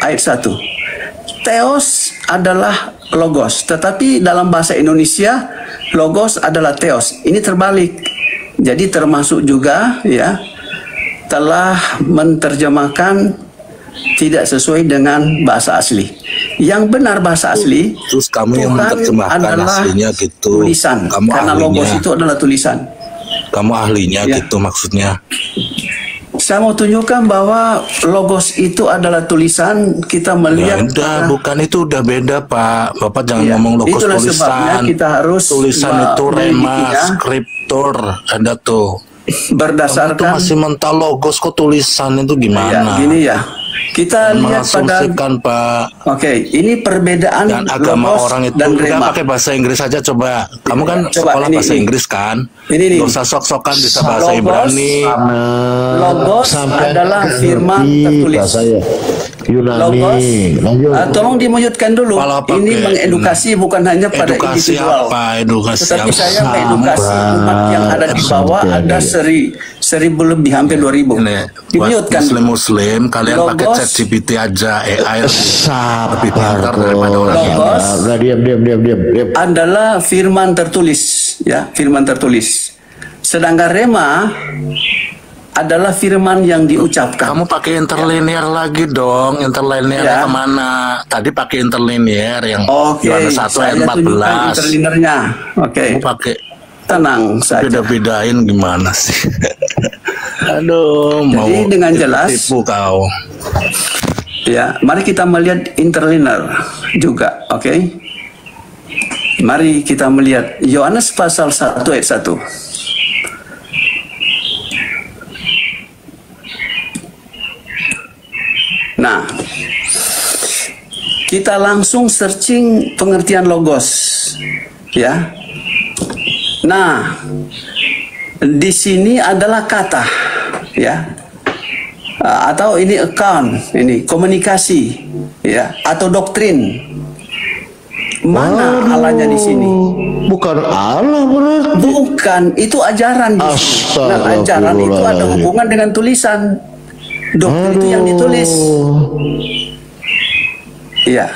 ayat 1. Theos adalah logos, tetapi dalam bahasa Indonesia logos adalah theos. Ini terbalik. Jadi termasuk juga ya telah menerjemahkan tidak sesuai dengan bahasa asli. Yang benar bahasa asli, terus kamu yang Tuhan menerjemahkan adalah aslinya gitu. tulisan. Kamu Karena ahlinya. logos itu adalah tulisan. Kamu ahlinya Ya. gitu maksudnya. Saya mau tunjukkan bahwa logos itu adalah tulisan. Kita Ya melihat udah, bukan itu udah beda Pak. Bapak jangan Ya, ngomong logos itulah sebabnya tulisan. kita harus Tulisan itu rema, memilikinya skriptor, ada tuh. Kamu tuh berdasarkan masih mental logos kok tulisan itu ya, gimana? gini ya. Kita lihat pada Mengasumsikan Pak. Oke, ini perbedaan Dan agama logos orang itu dan udah rema. pakai bahasa Inggris aja coba. Kamu kan Coba, sekolah ini, bahasa ini. Inggris kan? Ini nih. Gak usah sok-sokan bisa bahasa Logos, Ibrani. Logos adalah firman tertulis. Saya Yunani. Logos, Lanjut. tolong dimujudkan dulu. Kalau pakai, Ini mengedukasi bukan hanya pada Edukasi individual. apa? Edukasi Tetapi apa? saya mengedukasi umat yang ada di bawah, ada seribu lebih, hampir 2000. Ini buat Dimute-kan. Muslim kalian pakai Logos. ChatGPT aja, AI lebih Sabar pintar daripada orang kok. yang Logos. Udah diam. Adalah firman tertulis, ya, firman tertulis. Sedangkan rema adalah firman yang diucapkan. Kamu pakai interlinear lagi dong. Interlinear Ya. kemana? Tadi pakai interlinear yang Oke, Yohanes 1 ayat saya tunjukkan 14. interlinernya. Oke, Kamu pakai tenang saja. beda-bedain gimana sih? Aduh, mau Jadi dengan jelas, tipu kau. ya, mari kita melihat interliner juga, oke? Mari kita melihat Yohanes pasal 1 ayat 1. Nah, kita langsung searching pengertian logos, ya. Nah, di sini adalah kata, ya, atau ini account, ini komunikasi, ya, atau doktrin. Mana Allahnya di sini? Bukan Allah berarti. Bukan, itu ajaran di sini. Nah, ajaran itu ada hubungan dengan tulisan. Doktrin itu yang ditulis. Iya.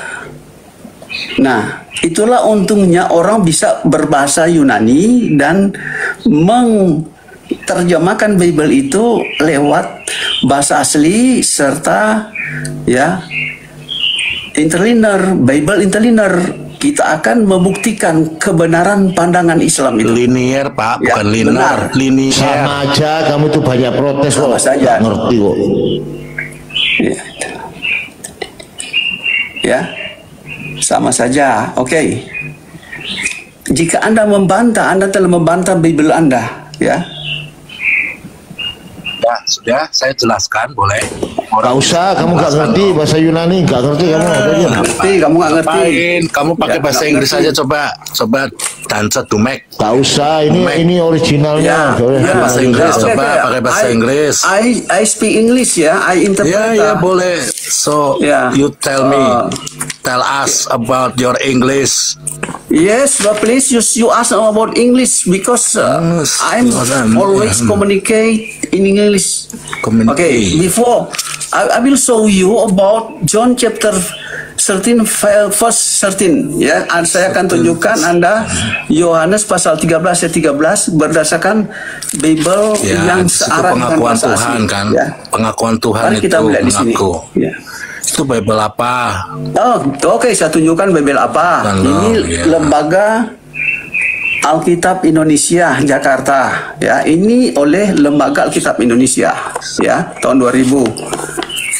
Nah, itulah untungnya orang bisa berbahasa Yunani dan terjemahkan Bible itu lewat bahasa asli serta ya interlinear, Bible interlinear. Kita akan membuktikan kebenaran pandangan Islam itu. Linear Pak, Ya, bukan linear. benar. Linear. Sama aja kamu tuh banyak protes kok. Sama saja. Nggak ngerti kok. Ya. Ya, sama saja. Oke. Jika Anda membantah, Anda telah membantah Bible Anda, ya. Ya, sudah saya jelaskan, boleh. Gak usah, kamu gak ngerti bahasa Yunani, gak ngerti kamu. Udah diam. Ngerti, kamu nggak ngerti. Ngapain? Kamu pakai Ya, bahasa nggak Inggris ngerti. aja coba. Coba dansa dumek. Gak usah, ini originalnya. Ya, bahasa Inggris, Oke, coba oke. pakai bahasa Inggris. I speak English ya, I interpret. Ya, ya boleh. So, Ya. you tell me, tell us about your English. Yes, but please you ask about English because Yes, I'm always communicate in English. Communicate. Okay, before I will show you about John chapter 13 verse 13 ya. Saya akan tunjukkan Anda Yohanes pasal 13 ayat 13 berdasarkan Bible Ya, yang itu searah dengan pengakuan bahasa Tuhan asli, kan. ya. Pengakuan Tuhan Mari itu kita melihat di sini. mengaku. Ya. Itu Bible apa? Oh, oke, saya tunjukkan Bible apa. Tolong, Ini ya. Lembaga Alkitab Indonesia Jakarta. Ya, ini oleh Lembaga Alkitab Indonesia. Ya, tahun 2000.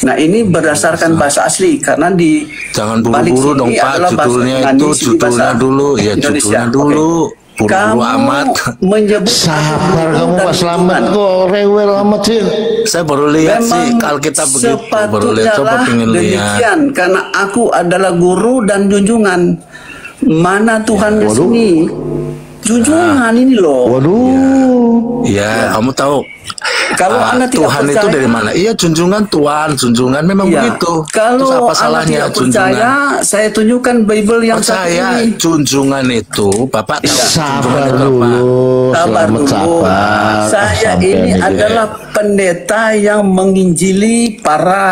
Nah, ini berdasarkan bahasa asli karena di Jangan balik buru-buru sini dong Pak, adalah bahasa judulnya Yunani, itu sini judulnya bahasa dulu, ya Indonesia. judulnya Oke. dulu. Buru-buru amat. menyebut Sabar kamu dan Pak Slamet hubungan. kok rewel amat sih. Saya baru lihat sih Memang Alkitab begitu, baru sepatutnya lihat, coba lah pengen lihat. demikian karena aku adalah guru dan junjungan. Mana Tuhan di waduh. sini? Junjungan ini loh. Waduh. Ya, kamu tahu Kalau Anda tidak Tuhan itu percaya- dari mana? Iya, junjungan Tuhan, junjungan memang Iya. begitu. Terus Kalau apa Anda salahnya tidak percaya, junjungan? saya tunjukkan Bible yang satu Percaya ini. junjungan itu, Bapak tahu junjungan Sabar itu apa? dulu. Sabar Selamat dulu. sabar. Saya Sampai ini nih. adalah pendeta yang menginjili para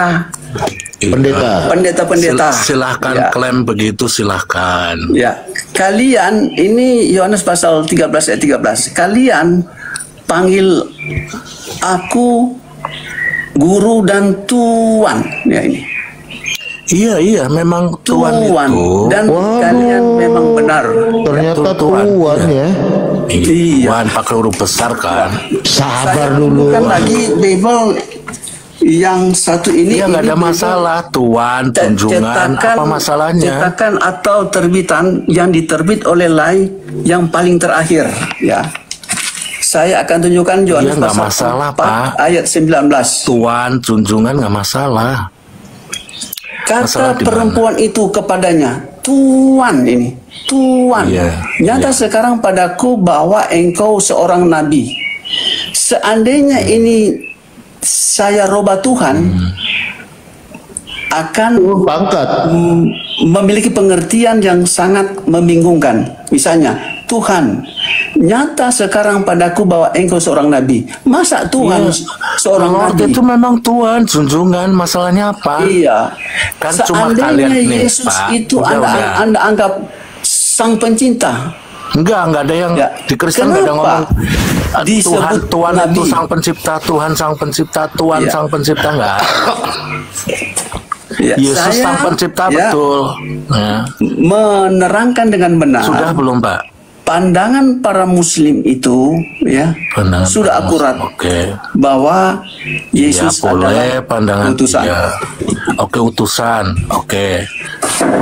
Pendeta. pendeta-pendeta. Silahkan Ya. klaim begitu, silahkan. Ya, kalian ini Yohanes pasal 13 ayat 13. Kalian panggil aku guru dan tuan. Ya ini. Iya, memang Tuhan itu. Dan Waduh. kalian memang benar. Ternyata Tuhan. Tuhan ya. Iya. Tuhan pakai huruf besar kan. Sabar Saya dulu. bukan lagi Bible yang satu ini. Iya, nggak ini ada Bible masalah. Tuhan, tunjungan, apa masalahnya? Cetakan atau terbitan yang diterbit oleh Lai yang paling terakhir. Ya. Saya akan tunjukkan Yohanes Iya, nggak pasal masalah, 4 Pak. ayat 19. Tuhan, junjungan nggak masalah. Kata Masalah di mana? perempuan itu kepadanya, Tuan ini, Tuan. Iya, Nyata sekarang padaku bahwa engkau seorang nabi. Seandainya ini saya roba Tuhan, akan Pangkat. memiliki pengertian yang sangat membingungkan. Misalnya, Tuhan, nyata sekarang padaku bahwa engkau seorang nabi. Masa Tuhan seorang Lord nabi? itu memang Tuhan, junjungan. Masalahnya apa? Iya. Kan cuma Seandainya kalian nih, Yesus Pak. itu Udah. anda anggap sang pencinta. Enggak ada yang Ya. di Kristen nggak ada Kenapa ngomong disebut Tuhan nabi? itu sang pencipta, Tuhan sang pencipta, Tuhan Ya. sang pencipta enggak. Ya, Yesus saya, sang pencipta ya, betul. Ya. menerangkan dengan benar. Sudah belum, Pak? Pandangan para Muslim itu, ya, Pandangan sudah akurat Oke. bahwa Ya Yesus boleh adalah pandangan utusan. ya. Oke, utusan. Oke.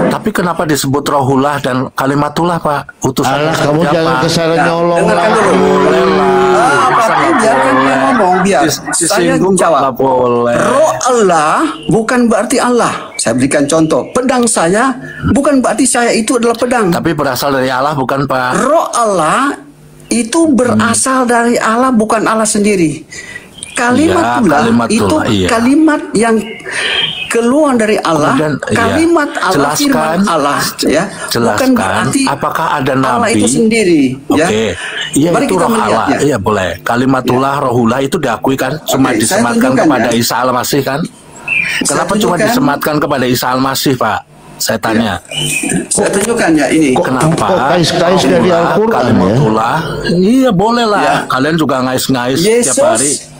Tapi kenapa disebut rohullah dan kalimatullah, Pak? Utusan Alah, kamu siapa? jangan kesana Nah, nyolong dengarkan lah. dulu. Boleh lah. Masa Tapi nggak biarkan boleh? dia ngomong, biar saya Disinggung kok jawab. nggak boleh. Roh Allah bukan berarti Allah. Saya berikan contoh. Pedang saya bukan berarti saya itu adalah pedang. Tapi berasal dari Allah bukan, Pak? Roh Allah itu berasal dari Allah, bukan Allah sendiri. Kalimatullah Iya, kalimatullah, itu iya. kalimat yang keluar dari Allah. Kemudian, iya. Kalimat Allah, Jelaskan, firman Allah, ya. Bukan jelaskan berarti apakah ada Allah nabi? itu sendiri, ya. Oke, iya Mari itu kita roh Allah, melihatnya. iya boleh. Kalimatullah, rohullah itu diakui kan, cuma Oke, saya disematkan tunjukkan, kepada ya. Isa Al-Masih kan? Kenapa cuma tunjukkan. disematkan kepada Isa Al-Masih, Pak? Saya tanya. Saya tunjukkan ya ini. Kenapa? kok kais-kais dari Rohullah, Al-Quran, ya? Kalimatullah, iya boleh lah. Ya. Kalian juga ngais-ngais tiap hari. Yesus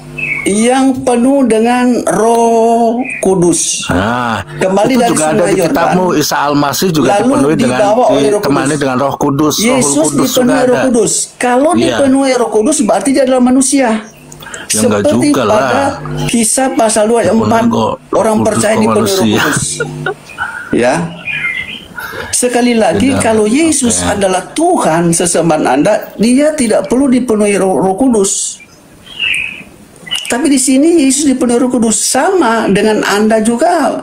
yang penuh dengan Roh Kudus. Nah, Kembali itu dari juga ada Sungai di Yordan. kitabmu. Isa Al-Masih juga Lalu dipenuhi dengan dibawa oleh Roh ditemani Kudus. dengan Roh Kudus. Roh Yesus Kudus juga dipenuhi Roh ada. Kudus. Kalau Iya. dipenuhi Roh Kudus berarti dia adalah manusia. Ya, enggak Seperti juga pada lah. Kisah pasal 2 ayat Dipenuhi 4, kok orang Roh Kudus percaya kok dipenuhi Roh manusia. Kudus. Ya. Sekali lagi, Tidak. kalau Yesus Oke. adalah Tuhan sesembahan Anda, dia tidak perlu dipenuhi Roh Kudus. Tapi di sini Yesus dipenuhi Roh Kudus, sama dengan Anda juga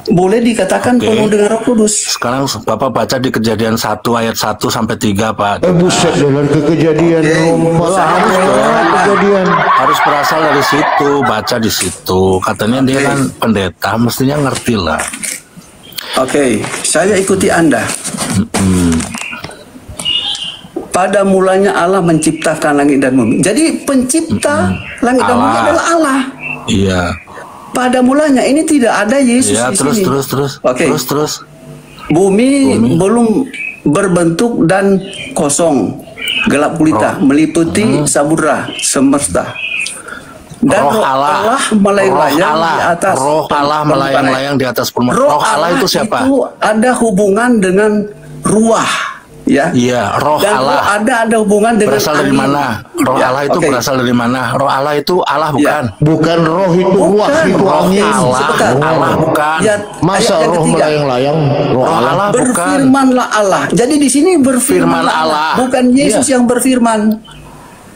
boleh dikatakan Oke. penuh dengan Roh Kudus. Sekarang Bapak baca di Kejadian 1 ayat 1 sampai 3, Pak. Buset dalam kejadian kejadian. Harus berasal dari situ, baca di situ. Katanya dia Oke. kan pendeta, mestinya ngerti lah. Oke, saya ikuti Anda. Pada mulanya Allah menciptakan langit dan bumi. Jadi pencipta langit dan bumi Allah. adalah Allah. Iya. Pada mulanya ini tidak ada Yesus Ya, di terus sini. terus. Oke. Terus. Bumi belum berbentuk dan kosong, gelap gulita, meliputi samudra semesta. Dan Roh Allah, melayang-layang Roh di atas Roh Allah melayang-layang di atas permukaan. Roh Allah itu siapa? Itu ada hubungan dengan ruah, ya. Iya, Roh Dan Allah. roh ada hubungan dengan Berasal dari angin. mana? Roh Ya, Allah itu oke. berasal dari mana? Roh Allah itu Allah bukan? Bukan roh itu Bukan. ruah itu Roh angin. Allah, Sebentar. Allah bukan. Ya, Masa ayat yang roh ketiga. melayang-layang roh Roh Allah? Allah bukan. Berfirmanlah Allah. Jadi di sini berfirmanlah Firman Allah. bukan Yesus yang berfirman.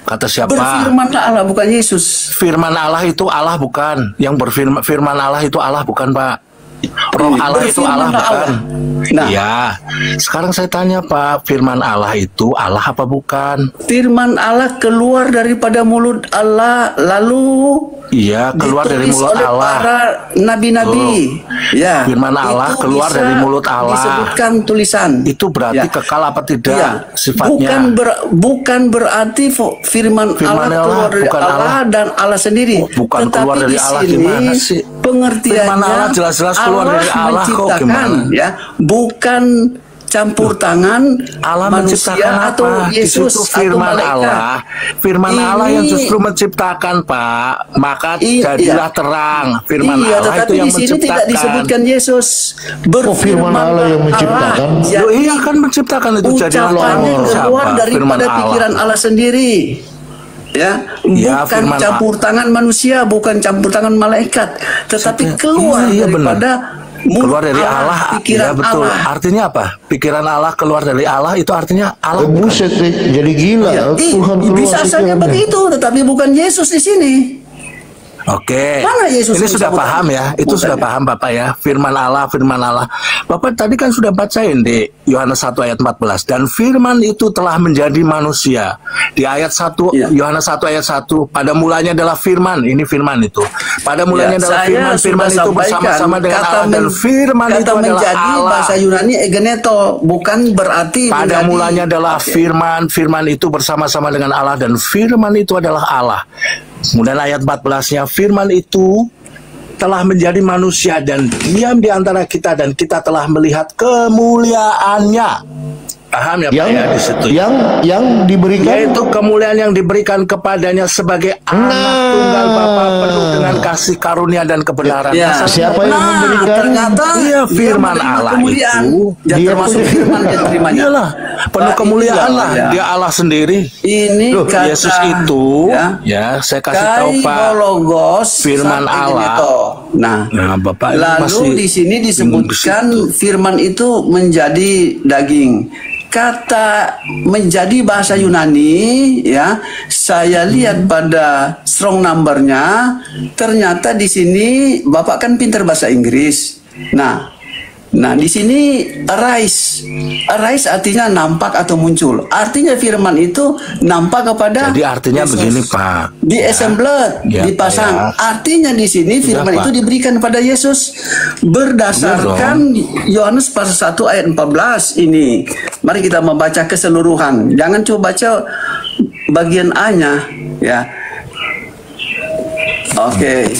Kata siapa? Berfirmanlah Allah, bukan Yesus. Firman Allah itu Allah bukan. Yang berfirman firman Allah itu Allah bukan, Pak. Roh Allah itu Allah Berfirmanlah bukan? Allah. Nah, Iya. Sekarang saya tanya Pak, firman Allah itu Allah apa bukan? firman Allah keluar daripada mulut Allah, lalu Iya, keluar dari ditulis mulut oleh Allah. para nabi-nabi. Ya, Firman Allah itu keluar bisa dari mulut Allah. Disebutkan tulisan. Itu berarti Ya. kekal apa tidak Iya. sifatnya? Bukan berarti firman Firman Allah Allah, keluar dari bukan Allah, Allah. dan Allah sendiri. Oh, bukan Tetapi keluar dari di Allah, sini gimana sih? pengertiannya Firman Allah jelas-jelas keluar dari Allah kok, menciptakan, gimana? ya, bukan campur tangan Allah manusia menciptakan atau apa? Di Yesus situ atau firman malaikat. Allah. Firman Allah yang Ini- justru menciptakan, Pak. Maka Iya. jadilah terang. Firman Iya, Allah tetapi itu yang di sini menciptakan. tidak disebutkan Yesus. firman Allah yang menciptakan? Loh, iya kan menciptakan itu jadilah terang. Ucapannya keluar Siapa? daripada Firman pikiran Allah. Allah sendiri. Ya, Ya, bukan firman campur tangan manusia, bukan campur tangan malaikat, tetapi keluar Iya, daripada mulut keluar dari Allah, pikiran ya betul. Allah. Artinya apa? Pikiran Allah keluar dari Allah itu artinya Allah. Buset, jadi gila. Ya, Tuhan keluar bisa saja pikirannya. begitu, tetapi bukan Yesus di sini. Oke, Mana Yesus ini yang sudah disebut? paham ya, itu Bukan sudah ya? paham Bapak ya, firman Allah. Bapak tadi kan sudah bacain di Yohanes 1 ayat 14, dan firman itu telah menjadi manusia. Di ayat 1, Ya. Yohanes 1 ayat 1, pada mulanya adalah firman, ini firman itu. Pada mulanya adalah Saya firman, firman sudah itu sampaikan, bersama-sama dengan kata Allah, dan firman kata itu adalah menjadi Allah. bahasa Yunani egeneto, bukan berarti Pada menjadi. mulanya adalah Oke. firman, firman itu bersama-sama dengan Allah, dan firman itu adalah Allah. Kemudian ayat 14-nya, firman itu telah menjadi manusia dan diam di antara kita, dan kita telah melihat kemuliaannya. Paham ya Pak yang ya di situ? yang diberikan Yaitu kemuliaan yang diberikan kepadanya sebagai anak tunggal Bapa, penuh dengan kasih karunia dan kebenaran. Ya. Masa Siapa yang memberikan? Ternyata Iya, dia firman menerima Allah kemuliaan. itu. Ya, Dia termasuk punya- firman dia terimanya. Iyalah, penuh Nah, kemuliaan inilah, lah. ya. Dia Allah sendiri. Ini Loh, kata Yesus itu, ya, saya kasih tahu Pak. Logos Firman sampai Allah. Geneto. Nah, Bapak ini lalu masih di sini disebutkan firman itu menjadi daging. Kata menjadi bahasa Yunani, ya, saya lihat pada strong number-nya, ternyata di sini Bapak kan pintar bahasa Inggris. Nah, di sini arise. Arise artinya nampak atau muncul. Artinya firman itu nampak kepada Jadi artinya Yesus. begini Pak. Di assembler, Ya, dipasang. ya. Artinya di sini firman Pak. itu diberikan kepada Yesus berdasarkan Yohanes pasal 1 ayat 14 ini. Mari kita membaca keseluruhan. Jangan coba baca bagian A-nya, ya. Oke.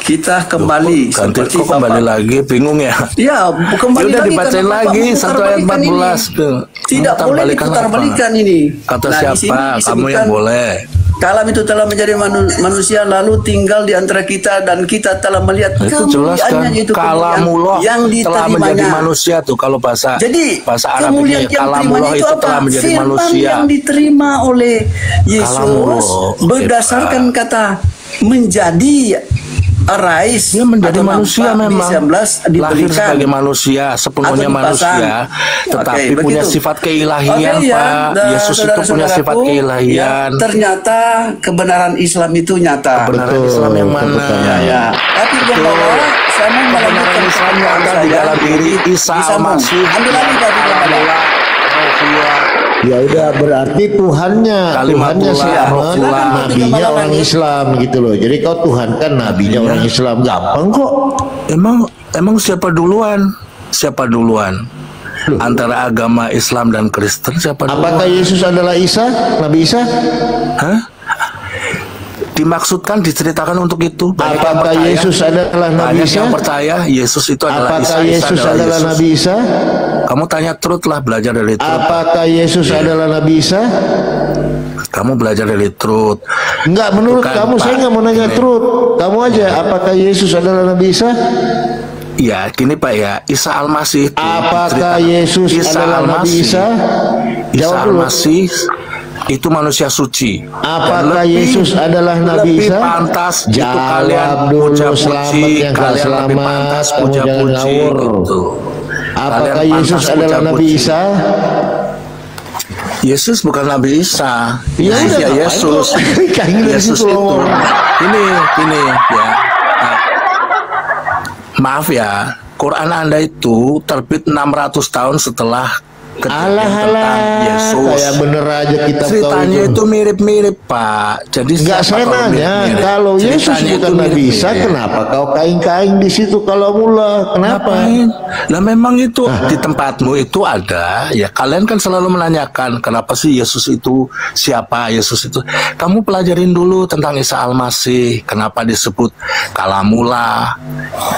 Kita kembali Ganti kok kembali Bapak. lagi, bingung ya. Ya, kembali Ya udah lagi dibacain karena Bapak lagi memutar 1 ayat balikan 14 ini. tuh. Tidak Memutar boleh balikan diputar apa? balikan ini. Kata Nah, di siapa? sini Kamu yang disebutkan, boleh. Kalam itu telah menjadi manusia lalu tinggal di antara kita dan kita telah melihat Itu jelas kan, kemuliaannya, yaitu kemuliaan kalamullah yang telah menjadi diterimanya. manusia tuh kalau bahasa Jadi Arabnya kemuliaan yang kalamullah diterimanya itu apa? telah menjadi Firman manusia. yang diterima oleh Yesus Kalamullah. berdasarkan kata menjadi arise Dia menjadi atau manusia nampak memang. di 19 Lahir diberikan sebagai manusia, sepenuhnya atau dipasang. manusia, tetapi Oke, punya begitu. sifat keilahian, Oke, ya. Pak. Yesus itu punya Saudara-saudaraku, sifat keilahian. ya, ternyata kebenaran Islam itu nyata. Kebenaran Betul, Islam yang mana? kebetulan. Ya. Tapi Gembala, saya mau Kebenaran melanjutkan Islam yang ada di saya. dalam diri Isa Disambung. Al-Masih. Ambil lagi tadi Gembala. Ya udah, berarti Tuhannya Kalimatullah, selamat, Rohullah. nabinya orang Islam gitu loh. Jadi kau Tuhan kan nabinya orang Islam, gampang kok. Emang siapa duluan? Siapa duluan? Antara agama Islam dan Kristen siapa duluan? Apakah Yesus adalah Isa, Nabi Isa? Hah? Dimaksudkan diceritakan untuk itu. Banyak yang Apakah percaya. Yesus adalah Nabi Banyak Isa? yang percaya Yesus itu adalah Apakah Isa, Yesus adalah Yesus. Nabi Isa? Kamu tanya truth lah, belajar dari truth. Apakah Yesus adalah Nabi Isa? Kamu belajar dari truth. Enggak, menurut Bukan, kamu, Pak. saya nggak mau nanya Ini. truth. Kamu aja, apakah Yesus adalah Nabi Isa? Ya, gini Pak ya, Isa Al-Masih itu Apakah cerita- Yesus adalah Nabi Isa? Isa Jawab dulu. Al-Masih itu manusia suci. Apakah Dan Yesus adalah Nabi lebih Isa? pantas itu kalian Jawab dulu, puja-puji, selamat yang gak kalian lebih selamat, pantas kamu jangan puja-puji ngawur. gitu. Apakah Kalian Yesus pantas adalah Nabi puja-puji. Isa? Yesus bukan Nabi Isa. Ya udah, ya ngapain Yesus. kok? Kayak dari Yesus situ itu. loh. Ini ya. Nah, maaf ya. Quran Anda itu terbit 600 tahun setelah kejadian tentang Alah, Yesus. kayak bener aja kita tahu Ceritanya itu mirip-mirip, Pak. Jadi Enggak, siapa saya kalau nanya, mirip-mirip? kalau Yesus Ceritanya bukan itu Nabi Isa, mirip-mirip. kenapa kau kain-kain di situ kalau mula? Kenapa? Ngapain? Lah memang itu di tempatmu itu ada. Ya kalian kan selalu menanyakan kenapa sih Yesus itu, siapa Yesus itu. Kamu pelajarin dulu tentang Isa Al-Masih. Kenapa disebut Kalamullah,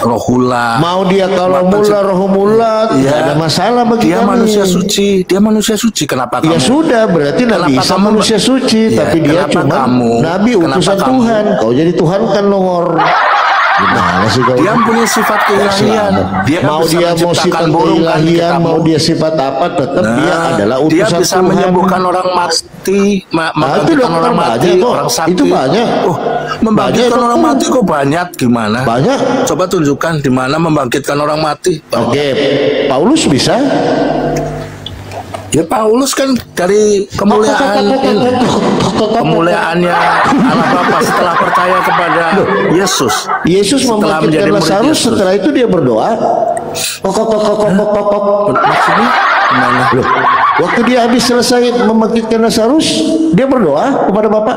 Rohullah. Mau dia kalau mula, roh mula, tidak Iya. ada masalah bagi Dia kami. manusia suci. Dia manusia suci. Kenapa kamu? Ya sudah, berarti Nabi Kenapa Isa kamu- manusia suci, Ya, tapi dia kenapa cuma kamu- Nabi kenapa utusan kamu- Tuhan. Kau jadi Tuhan kan nongor. Gimana sih kau? Dia punya sifat keilahian. Dia Mau bisa dia mau menciptakan sifat burung kan di keilahian, kamu. mau dia sifat apa, tetap dia adalah Dia utusan bisa Tuhan. menyembuhkan orang mati, Nah, itu membangkitkan dokter orang mati, banyak kok. orang sakit. Itu banyak. Oh, membangkitkan Banyak, orang dokter. mati kok banyak gimana? Banyak. Coba tunjukkan di mana membangkitkan orang mati. Oke, Paulus bisa. Ya Paulus kan dari kemuliaannya Allah Bapa setelah percaya kepada Yesus. Yesus Setelah membangkitkan menjadi murid Lazarus, Yesus. setelah itu dia berdoa. Maksudnya gimana? Loh, waktu dia habis selesai membangkitkan Lazarus, dia berdoa kepada Bapa.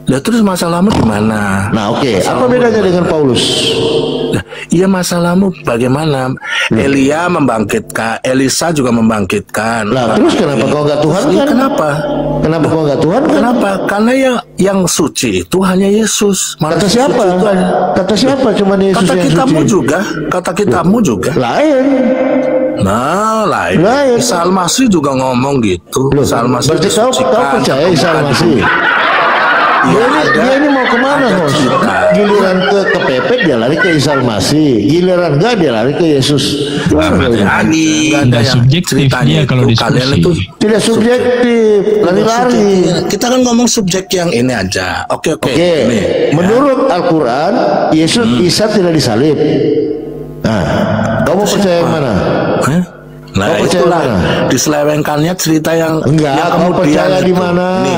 Lah terus masalahmu di mana? Nah, oke, apa bedanya dengan Paulus? Nah, iya masalahmu bagaimana? Elia membangkitkan, Elisa juga membangkitkan. Lah, terus kenapa kau nggak Tuhan Iya, kan? kenapa? Kenapa kau nggak Tuhan kan? Kenapa? Karena yang suci itu hanya Yesus. Kata Manusia siapa? suci itu hanya- Kata siapa? Cuma Yesus Kata yang kitamu suci. juga, kata kitamu juga. Lain. Nah, lain. Lain. Isa Al-Masih juga ngomong gitu. Loh, Isa Al-Masih berarti kau disucikan, percaya Isa Al-Masih? Dia ini mau kemana, ada Hos? cerita. Giliran kepepet dia lari ke Isa Al-Masih, giliran enggak dia lari ke Yesus. Gimana kau ini? Nggak ada Tidak yang subjektif ceritanya dia kalau itu, kalian diskusi. itu Tidak subjektif, lari-lari. Kita kan ngomong subjek yang ini aja. Oke. Oke, Nih, menurut Al-Quran, Yesus Isa tidak disalib. Nah, kamu percaya yang mana? Hah? Nah, Kau percaya itulah mana? diselewengkannya cerita yang Enggak, yang kau percaya di itu. mana? Nih,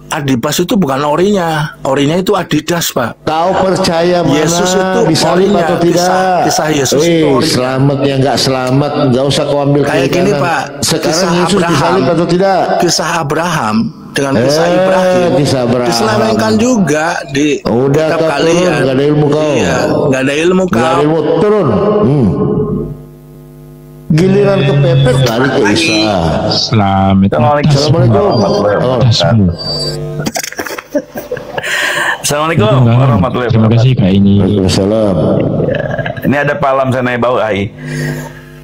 Adibas itu bukan orinya itu Adidas, Pak. Kau percaya mana? Yesus itu disalib orinya, atau tidak? kisah Yesus itu orinya. Selamat ya nggak selamat, nggak usah kau ambil Kayak kiri gini, kanan. Pak. Sekarang Yesus disalib atau tidak? Kisah Abraham dengan kisah Eh, Ibrahim kisah Abraham. diselewengkan juga di Udah, kitab kau turun, kalian. nggak ada ilmu kau. Iya, nggak ada ilmu Nggak kau. ada ilmu, turun. Giliran kepepet lari ke Isa. Selamat Assalamualaikum. atasmu. Assalamualaikum warahmatullahi Terima kasih wabarakatuh. Kak ini. Waalaikumsalam. Ini ada Pak Alam Sanai Bau Ai,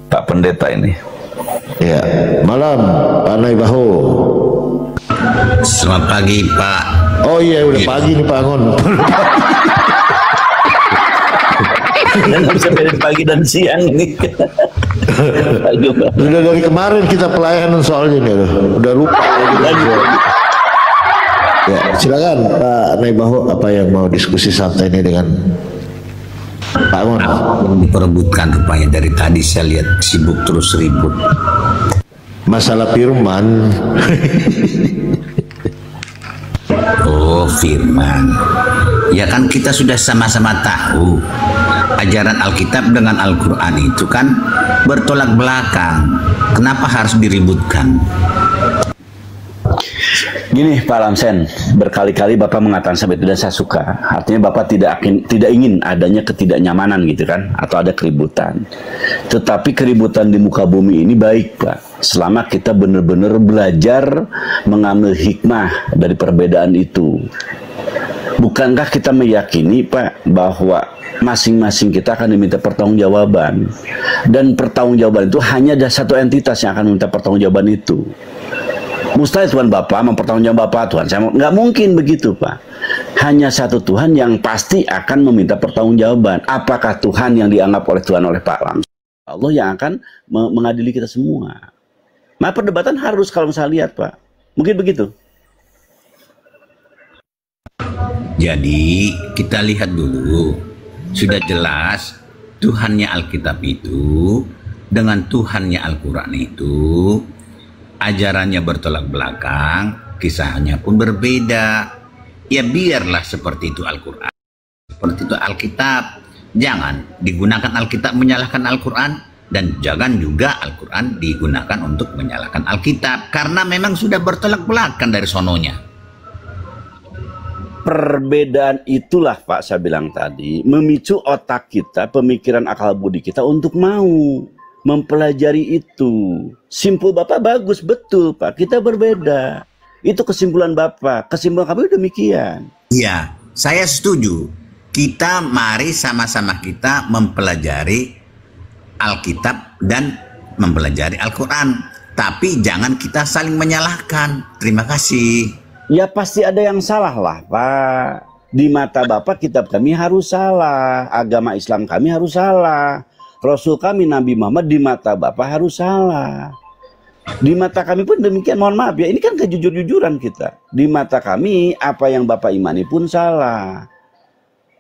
Pak Pendeta ini. Ya, malam Pak Nai Bahu. Selamat pagi Pak. Oh iya, udah pagi nih Pak Angon. Dan bisa beda pagi dan siang ini. Udah dari kemarin kita pelayanan soalnya nih, udah lupa. Ya, silakan Pak Nai Bahu, apa yang mau diskusi santai ini dengan Pak Angon? Yang diperebutkan rupanya dari tadi saya lihat sibuk terus ribut. Masalah firman. Oh firman. Ya kan kita sudah sama-sama tahu ajaran Alkitab dengan Al-Quran itu kan bertolak belakang. Kenapa harus diributkan? Gini Pak Lamsen, berkali-kali Bapak mengatakan sampai tidak saya suka. Artinya Bapak tidak ingin adanya ketidaknyamanan gitu kan, atau ada keributan. Tetapi keributan di muka bumi ini baik Pak, selama kita benar-benar belajar mengambil hikmah dari perbedaan itu. Bukankah kita meyakini Pak bahwa masing-masing kita akan diminta pertanggungjawaban, dan pertanggungjawaban itu hanya ada satu entitas yang akan meminta pertanggungjawaban itu. Mustahil Tuhan Bapa mempertanggungjawab Bapa Tuhan. Saya nggak mungkin begitu Pak. Hanya satu Tuhan yang pasti akan meminta pertanggungjawaban. Apakah Tuhan yang dianggap oleh Tuhan oleh Pak Lam? Allah yang akan mengadili kita semua. Nah perdebatan harus kalau misalnya lihat Pak. Mungkin begitu. Jadi kita lihat dulu. Sudah jelas Tuhannya Alkitab itu dengan Tuhannya Al-Quran itu ajarannya bertolak belakang, kisahnya pun berbeda. Ya biarlah seperti itu Al-Quran, seperti itu Alkitab. Jangan digunakan Alkitab menyalahkan Al-Quran, dan jangan juga Al-Quran digunakan untuk menyalahkan Alkitab, karena memang sudah bertolak belakang dari sononya. Perbedaan itulah Pak saya bilang tadi, memicu otak kita, pemikiran akal budi kita untuk mau mempelajari itu. Simpul Bapak bagus, betul Pak, kita berbeda. Itu kesimpulan Bapak, kesimpulan kami demikian. Iya, saya setuju. Kita mari sama-sama kita mempelajari Alkitab dan mempelajari Al-Quran. Tapi jangan kita saling menyalahkan. Terima kasih. Ya pasti ada yang salah lah Pak. Di mata Bapak kitab kami harus salah, agama Islam kami harus salah, Rasul kami Nabi Muhammad di mata Bapak harus salah. Di mata kami pun demikian, mohon maaf ya, ini kan kejujur-jujuran kita. Di mata kami apa yang Bapak imani pun salah.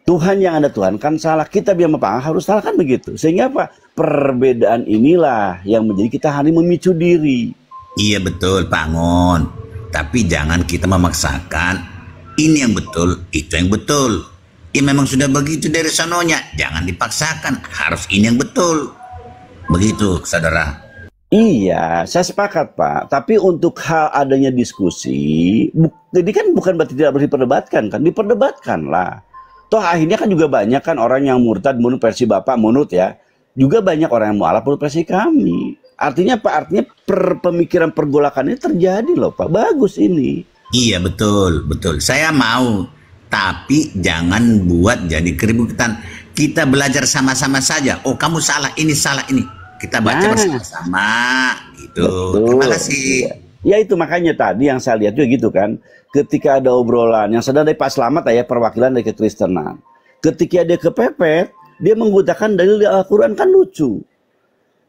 Tuhan yang Anda Tuhankan salah, kita yang Bapak harus salah, kan begitu. Sehingga apa? Perbedaan inilah yang menjadi kita hari memicu diri. Iya betul Pak Ngon. Tapi jangan kita memaksakan ini yang betul, itu yang betul. Ya memang sudah begitu dari sononya. Jangan dipaksakan, harus ini yang betul. Begitu saudara. Iya, saya sepakat Pak. Tapi untuk hal adanya diskusi, jadi kan bukan berarti tidak boleh diperdebatkan kan? Diperdebatkan lah. Toh akhirnya kan juga banyak kan orang yang murtad menurut versi Bapak, menurut ya. Juga banyak orang yang mualaf menurut versi kami. Artinya Pak, artinya pemikiran pergolakan ini terjadi loh Pak. Bagus ini. Iya betul, betul. Saya mau. Tapi jangan buat jadi keributan. Kita belajar sama-sama saja. Oh kamu salah, ini salah, ini. Kita baca bersama-sama. Gitu. Betul. Terima kasih. Ya itu makanya tadi yang saya lihat juga gitu kan. Ketika ada obrolan yang sedang dari Pak Slamet ya, perwakilan dari kekristenan. Ketika dia kepepet, dia menggunakan dalil Al-Quran, kan lucu.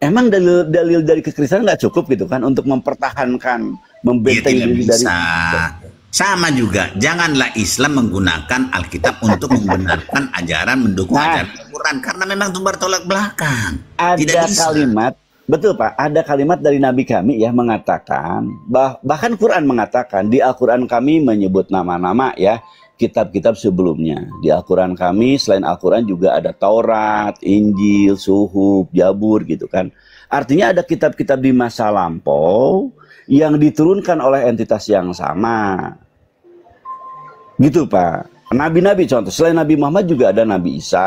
Emang dalil dari kekristenan nggak cukup gitu kan untuk mempertahankan, membentengi diri dari sama juga. Janganlah Islam menggunakan Alkitab untuk membenarkan ajaran, mendukung ajaran Al-Quran, karena memang itu bertolak belakang. Ada kalimat, betul Pak, ada kalimat dari Nabi kami ya mengatakan, bahkan Quran mengatakan di Al-Quran kami menyebut nama-nama ya kitab-kitab sebelumnya. Di Al-Quran kami selain Al-Quran juga ada Taurat, Injil, Suhuf, Jabur gitu kan. Artinya ada kitab-kitab di masa lampau yang diturunkan oleh entitas yang sama. Gitu Pak. Nabi-nabi contoh, selain Nabi Muhammad juga ada Nabi Isa,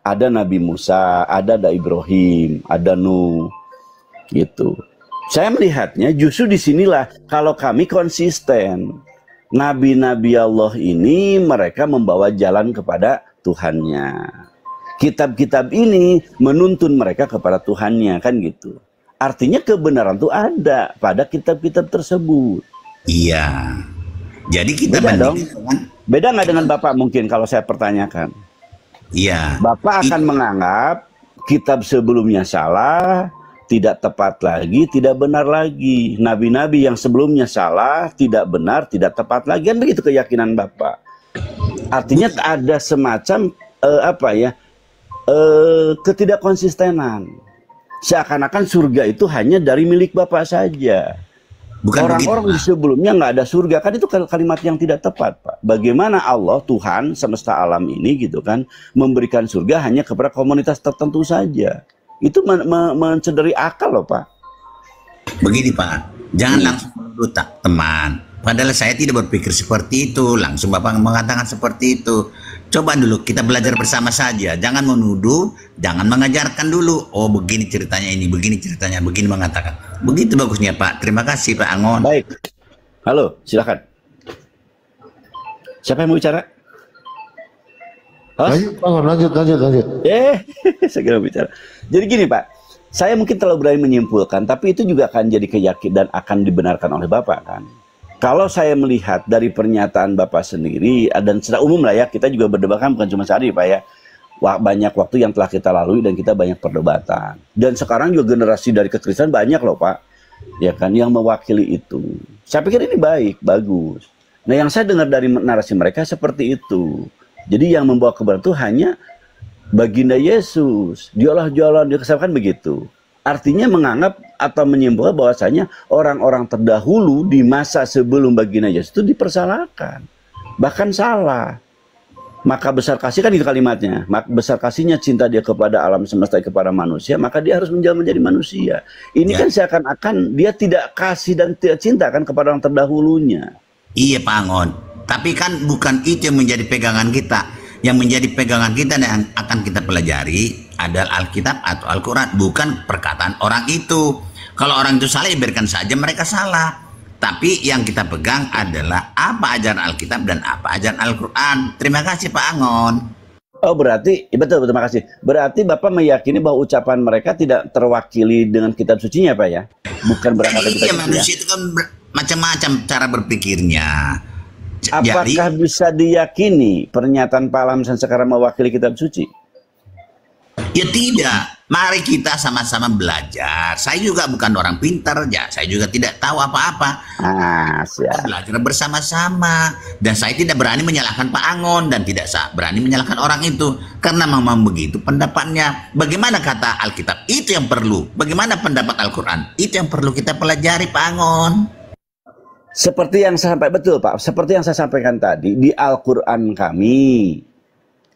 ada Nabi Musa, ada Ibrahim, ada Nuh. Gitu. Saya melihatnya justru disinilah kalau kami konsisten. Nabi-nabi Allah ini mereka membawa jalan kepada Tuhannya. Kitab-kitab ini menuntun mereka kepada Tuhannya, kan gitu. Artinya kebenaran itu ada pada kitab-kitab tersebut. Iya. Jadi kita beda dong. Dengan... Beda nggak dengan Bapak mungkin kalau saya pertanyakan? Iya. Bapak akan menganggap kitab sebelumnya salah, tidak tepat lagi, tidak benar lagi. Nabi-nabi yang sebelumnya salah, tidak benar, tidak tepat lagi. Kan begitu keyakinan Bapak. Artinya ada semacam ketidakkonsistenan. Seakan-akan surga itu hanya dari milik Bapak saja. Orang-orang di sebelumnya nggak ada surga. Kan itu kalimat yang tidak tepat Pak. Bagaimana Allah, Tuhan semesta alam ini gitu kan, memberikan surga hanya kepada komunitas tertentu saja. Itu mencederai akal loh Pak. Begini Pak, jangan langsung menuduh teman. Padahal saya tidak berpikir seperti itu. Langsung Bapak mengatakan seperti itu. Coba dulu kita belajar bersama saja. Jangan menuduh, jangan mengajarkan dulu. Oh begini ceritanya ini, begini ceritanya, begini mengatakan. Begitu bagusnya Pak. Terima kasih Pak Angon. Baik. Halo, silakan. Siapa yang mau bicara? Lanjut. Segera bicara. Jadi gini Pak, saya mungkin terlalu berani menyimpulkan, tapi itu juga akan jadi keyakinan dan akan dibenarkan oleh Bapak kan. Kalau saya melihat dari pernyataan Bapak sendiri, dan secara umum lah ya, kita juga berdebatkan bukan cuma sehari Pak ya. Banyak waktu yang telah kita lalui dan kita banyak perdebatan. Dan sekarang juga generasi dari kekristenan banyak loh Pak, ya kan, yang mewakili itu. Saya pikir ini baik, bagus. Nah yang saya dengar dari narasi mereka seperti itu. Jadi yang membawa kebenaran itu hanya baginda Yesus. Dialah jalan, dia kesabakan begitu. Artinya menganggap atau menyimpulkan bahwasanya orang-orang terdahulu di masa sebelum baginda Yesus itu dipersalahkan. Bahkan salah. Maka besar kasih kan itu kalimatnya. Maka besar kasihnya cinta dia kepada alam semesta, kepada manusia, maka dia harus menjadi manusia. Ini kan seakan-akan dia tidak kasih dan tidak cinta kan kepada orang terdahulunya. Iya Pak Angon, tapi kan bukan itu yang menjadi pegangan kita. Yang menjadi pegangan kita dan akan kita pelajari adalah Alkitab atau Al-Quran, bukan perkataan orang itu. Kalau orang itu salah, ya biarkan saja mereka salah. Tapi yang kita pegang adalah apa ajaran Alkitab dan apa ajaran Al-Quran. Terima kasih Pak Angon. Oh berarti, ya betul, terima kasih. Berarti Bapak meyakini bahwa ucapan mereka tidak terwakili dengan kitab sucinya Pak ya? Bukan berangkat dari kitab suci. Manusia itu kan macam-macam cara berpikirnya. Apakah bisa diyakini pernyataan Pak Lamsen sekarang mewakili kitab suci? Ya tidak. Mari kita sama-sama belajar. Saya juga bukan orang pintar, ya. Saya juga tidak tahu apa-apa. Belajar bersama-sama. Dan saya tidak berani menyalahkan Pak Angon dan tidak berani menyalahkan orang itu karena memang begitu pendapatnya. Bagaimana kata Alkitab? Itu yang perlu. Bagaimana pendapat Al-Quran? Itu yang perlu kita pelajari, Pak Angon. Seperti yang saya sampaikan, betul Pak. Seperti yang saya sampaikan tadi di Al-Quran kami,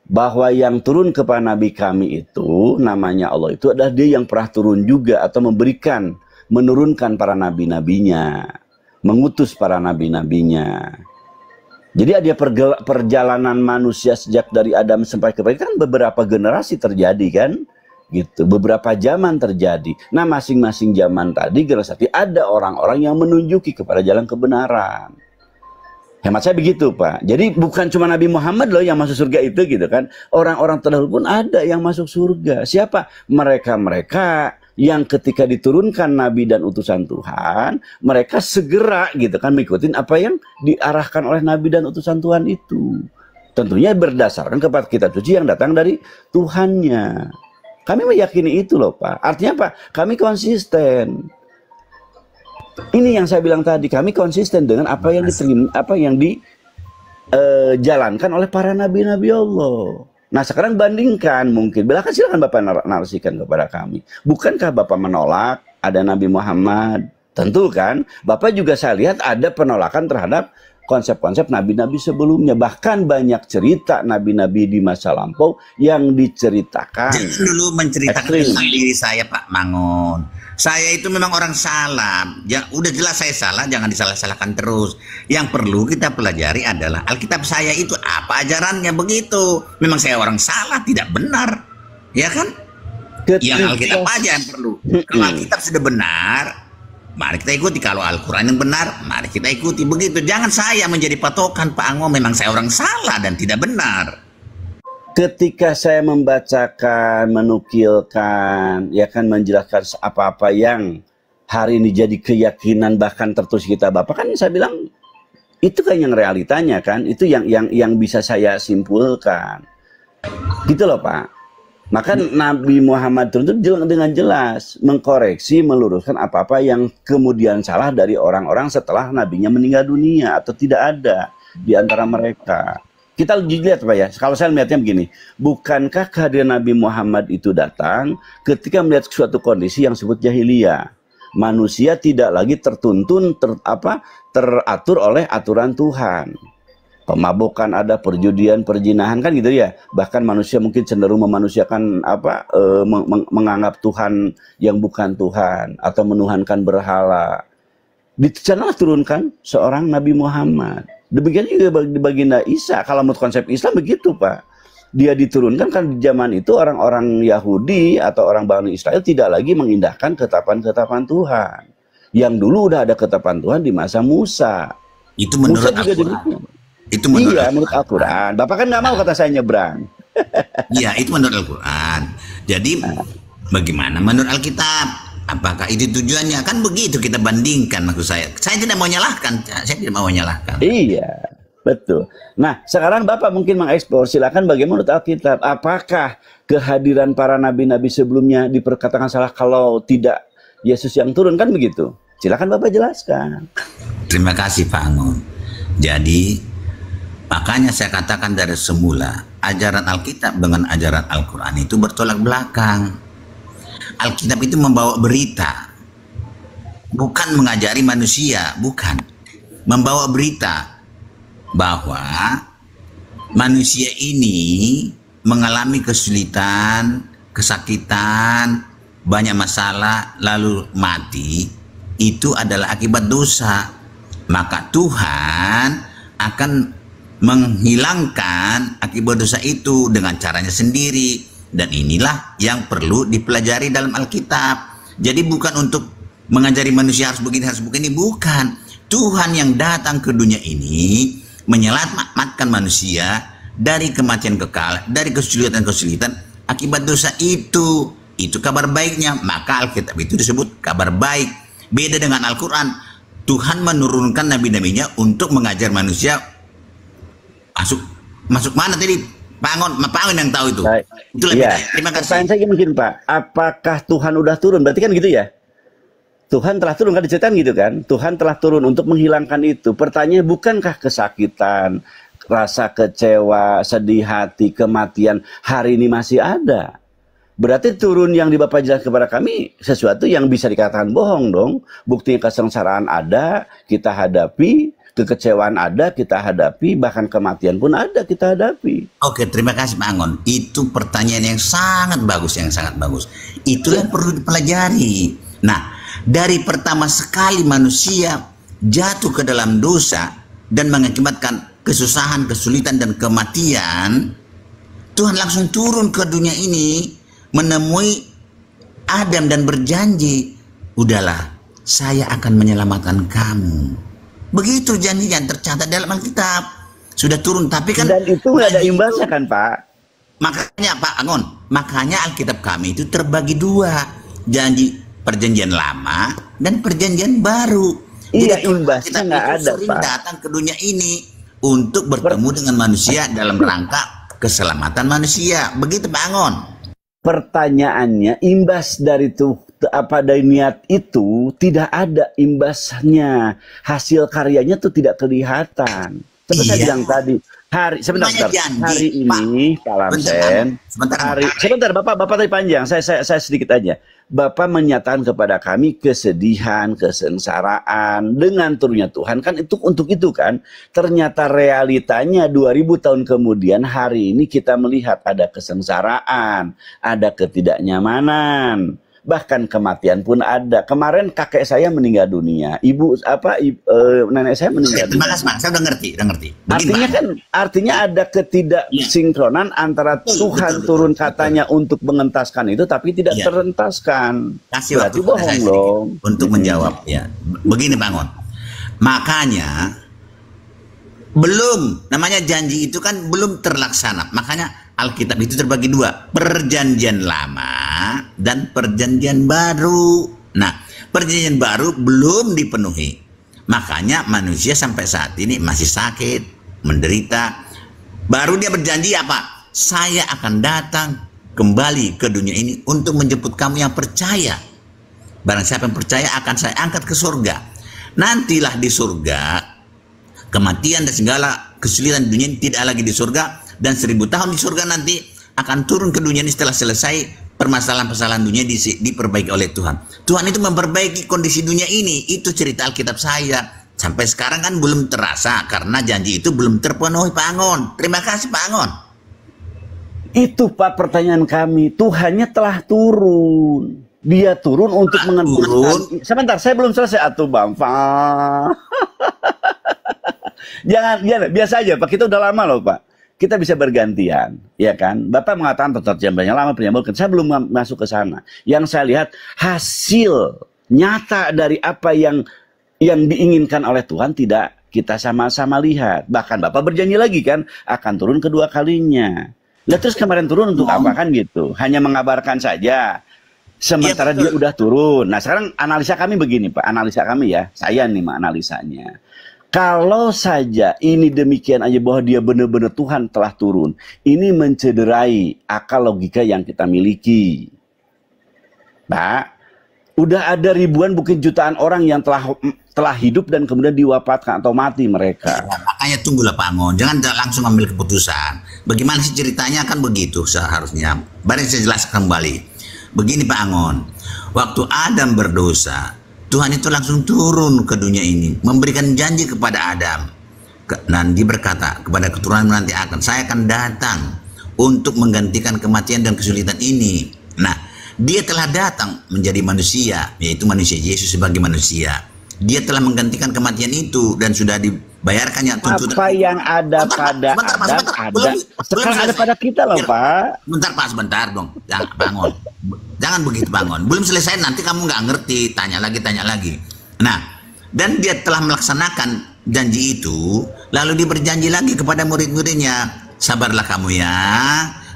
bahwa yang turun kepada Nabi kami itu namanya Allah itu adalah dia yang pernah turun juga atau menurunkan para nabi-nabinya, mengutus para nabi-nabinya. Jadi ada perjalanan manusia sejak dari Adam sampai ke kan beberapa generasi terjadi kan, gitu. Beberapa zaman terjadi. Nah masing-masing zaman tadi generasi ada orang-orang yang menunjuki kepada jalan kebenaran. Hemat saya begitu Pak. Jadi bukan cuma Nabi Muhammad loh yang masuk surga itu gitu kan. Orang-orang terdahulu pun ada yang masuk surga. Siapa? Mereka-mereka yang ketika diturunkan Nabi dan utusan Tuhan, mereka segera gitu kan mengikuti apa yang diarahkan oleh Nabi dan utusan Tuhan itu. Tentunya berdasarkan kepada kitab suci yang datang dari Tuhannya. Kami meyakini itu loh Pak. Artinya apa? Kami konsisten. Ini yang saya bilang tadi, kami konsisten dengan apa yang diterima, apa yang dijalankan oleh para nabi-nabi Allah. Nah sekarang bandingkan mungkin, silakan Bapak narasikan kepada kami. Bukankah Bapak menolak ada Nabi Muhammad? Tentu kan, Bapak juga saya lihat ada penolakan terhadap konsep-konsep nabi-nabi sebelumnya. Bahkan banyak cerita nabi-nabi di masa lampau yang diceritakan. Jangan dulu menceritakan tentang diri saya Pak Mangun. Saya itu memang orang salah. Ya, udah jelas saya salah, jangan disalah-salahkan terus. Yang perlu kita pelajari adalah Alkitab saya itu apa ajarannya begitu. Memang saya orang salah, tidak benar. Ya kan? Yang Alkitab aja yang perlu. Kalau Alkitab sudah benar, mari kita ikuti. Kalau Al-Quran yang benar, mari kita ikuti. Begitu. Jangan saya menjadi patokan Pak Ango. Memang saya orang salah dan tidak benar. Ketika saya membacakan, menukilkan, ya kan menjelaskan apa-apa yang hari ini jadi keyakinan bahkan tertulis kita Bapak kan saya bilang itu kan yang realitanya kan, itu yang bisa saya simpulkan. Gitu loh Pak. Maka Nabi Muhammad itu dengan jelas mengkoreksi, meluruskan apa-apa yang kemudian salah dari orang-orang setelah nabinya meninggal dunia atau tidak ada di antara mereka. Kita lihat Pak ya, kalau saya melihatnya begini, bukankah kehadiran Nabi Muhammad itu datang ketika melihat suatu kondisi yang disebut jahiliyah. Manusia tidak lagi tertuntun, teratur oleh aturan Tuhan. Pemabukan ada, perjudian, perzinahan kan gitu ya. Bahkan manusia mungkin cenderung memanusiakan menganggap Tuhan yang bukan Tuhan atau menuhankan berhala. Di sana turunkan seorang Nabi Muhammad. Demikian juga di baginda Isa. Kalau menurut konsep Islam begitu Pak. Dia diturunkan kan di zaman itu orang-orang Yahudi atau orang Bani Israel tidak lagi mengindahkan ketetapan-ketetapan Tuhan. Yang dulu udah ada ketetapan Tuhan di masa Musa. Itu menurut Al-Quran. Itu menurut Al-Quran. Bapak kan nggak mau kata saya nyebrang. Iya, itu menurut Al-Quran. Jadi bagaimana menurut Alkitab? Apakah itu tujuannya? Kan begitu kita bandingkan maksud saya. Saya tidak mau menyalahkan. Saya tidak mau menyalahkan. Iya, betul. Nah, sekarang Bapak mungkin mengeksplor. Silakan bagaimana menurut Alkitab? Apakah kehadiran para nabi-nabi sebelumnya diperkatakan salah kalau tidak Yesus yang turun? Kan begitu. Silakan Bapak jelaskan. Terima kasih Pak Angon. Jadi, makanya saya katakan dari semula, ajaran Alkitab dengan ajaran Al-Quran itu bertolak belakang. Alkitab itu membawa berita, bukan mengajari manusia, bukan. Membawa berita bahwa manusia ini mengalami kesulitan, kesakitan, banyak masalah, lalu mati, itu adalah akibat dosa. Maka Tuhan akan menghilangkan akibat dosa itu dengan caranya sendiri. Dan inilah yang perlu dipelajari dalam Alkitab. Jadi bukan untuk mengajari manusia harus begini, bukan. Tuhan yang datang ke dunia ini menyelamatkan manusia dari kematian kekal, dari kesulitan-kesulitan akibat dosa itu. Itu kabar baiknya. Maka Alkitab itu disebut kabar baik. Beda dengan Al-Quran. Tuhan menurunkan nabi-nabinya untuk mengajar manusia masuk mana tadi? Pak Angon yang tahu itu. Itu lebih baik. Terima kasih. Pertanyaan saya mungkin Pak, apakah Tuhan udah turun? Berarti kan gitu ya? Tuhan telah turun, kan diceritain gitu kan? Tuhan telah turun untuk menghilangkan itu. Pertanyaannya, bukankah kesakitan, rasa kecewa, sedih hati, kematian hari ini masih ada? Berarti turun yang di Bapak jelaskan kepada kami sesuatu yang bisa dikatakan bohong dong. Buktinya kesengsaraan ada, kita hadapi. Kekecewaan ada, kita hadapi. Bahkan kematian pun ada, kita hadapi. Oke, terima kasih Pak Angon. Itu pertanyaan yang sangat bagus, Itulah yang perlu dipelajari. Nah, dari pertama sekali manusia jatuh ke dalam dosa dan mengakibatkan kesusahan, kesulitan, dan kematian, Tuhan langsung turun ke dunia ini menemui Adam dan berjanji, udahlah, saya akan menyelamatkan kamu. Begitu janjinya tercatat dalam Alkitab. Sudah turun, tapi kan dan itu nggak ada imbasnya kan Pak? Makanya Pak Angon, makanya Alkitab kami itu terbagi dua, janji perjanjian lama dan perjanjian baru. Iya, jadi imbasnya nggak ada sering Pak. Datang ke dunia ini untuk bertemu dengan manusia dalam rangka keselamatan manusia. Begitu Pak Angon. Pertanyaannya, imbas dari dari niat itu tidak ada imbasnya, hasil karyanya tuh tidak kelihatan. Seperti saya bilang tadi, sebentar, hari ini Pak Lamsen, sebentar Bapak tadi panjang, saya sedikit aja. Bapak menyatakan kepada kami kesedihan, kesengsaraan dengan turunnya Tuhan, kan itu untuk itu kan. Ternyata realitanya 2000 tahun kemudian hari ini kita melihat ada kesengsaraan, ada ketidaknyamanan, bahkan kematian pun ada. Kemarin kakek saya meninggal dunia, nenek saya meninggal dunia. Terima kasih Pak, saya udah ngerti. Artinya kan, ada ketidaksinkronan antara Tuhan turun katanya untuk mengentaskan itu, tapi tidak terentaskan. Kasih berarti waktu bohong dong. Untuk menjawab ya. Begini Pak Angon, makanya belum, namanya janji itu kan belum terlaksana. Makanya Alkitab itu terbagi dua, perjanjian lama dan perjanjian baru. Nah, perjanjian baru belum dipenuhi. Makanya manusia sampai saat ini masih sakit, menderita. Baru dia berjanji apa? Saya akan datang kembali ke dunia ini untuk menjemput kamu yang percaya. Barang siapa yang percaya akan saya angkat ke surga. Nantilah di surga, kematian dan segala kesulitan dunia ini tidak lagi di surga. Dan 1000 tahun di surga nanti akan turun ke dunia ini setelah selesai permasalahan-permasalahan dunia diperbaiki oleh Tuhan. Tuhan itu memperbaiki kondisi dunia ini. Itu cerita Alkitab saya. Sampai sekarang kan belum terasa karena janji itu belum terpenuhi Pak Angon. Terima kasih Pak Angon. Itu Pak pertanyaan kami. Tuhannya telah turun. Dia turun untuk mengentaskan. Sebentar, saya belum selesai atuh Bang. Jangan, biasa aja Pak. Kita udah lama loh Pak. Kita bisa bergantian, ya kan? Bapak mengatakan perjanjian lama, perjanjian baru. Saya belum masuk ke sana. Yang saya lihat hasil nyata dari apa yang diinginkan oleh Tuhan tidak kita sama-sama lihat. Bahkan Bapak berjanji lagi kan akan turun kedua kalinya. Lah terus kemarin turun untuk apa kan gitu? Hanya mengabarkan saja. Sementara dia udah turun. Nah sekarang analisa kami begini Pak, analisa kami ya. Saya nih analisanya. Kalau saja ini demikian aja bahwa dia benar-benar Tuhan telah turun, ini mencederai akal logika yang kita miliki. Pak, udah ada ribuan bukan jutaan orang yang telah hidup dan kemudian diwafatkan atau mati mereka. Ya, makanya tunggulah Pak Angon, jangan langsung ambil keputusan. Bagaimana sih ceritanya kan begitu seharusnya. Mari saya jelaskan kembali. Begini Pak Angon, waktu Adam berdosa, Tuhan itu langsung turun ke dunia ini, memberikan janji kepada Adam. Nanti berkata kepada keturunan nanti akan, saya akan datang untuk menggantikan kematian dan kesulitan ini. Nah, dia telah datang menjadi manusia, yaitu manusia Yesus sebagai manusia. Dia telah menggantikan kematian itu dan sudah dibayarkannya tuntutan. Apa yang ada pada Adam ada sekarang ada pada kita loh, Pak. Bentar Pak, sebentar dong. Jangan bangun. Jangan begitu bangun. Belum selesai nanti kamu nggak ngerti, tanya lagi. Nah, dan dia telah melaksanakan janji itu, lalu dia berjanji lagi kepada murid-muridnya, sabarlah kamu ya,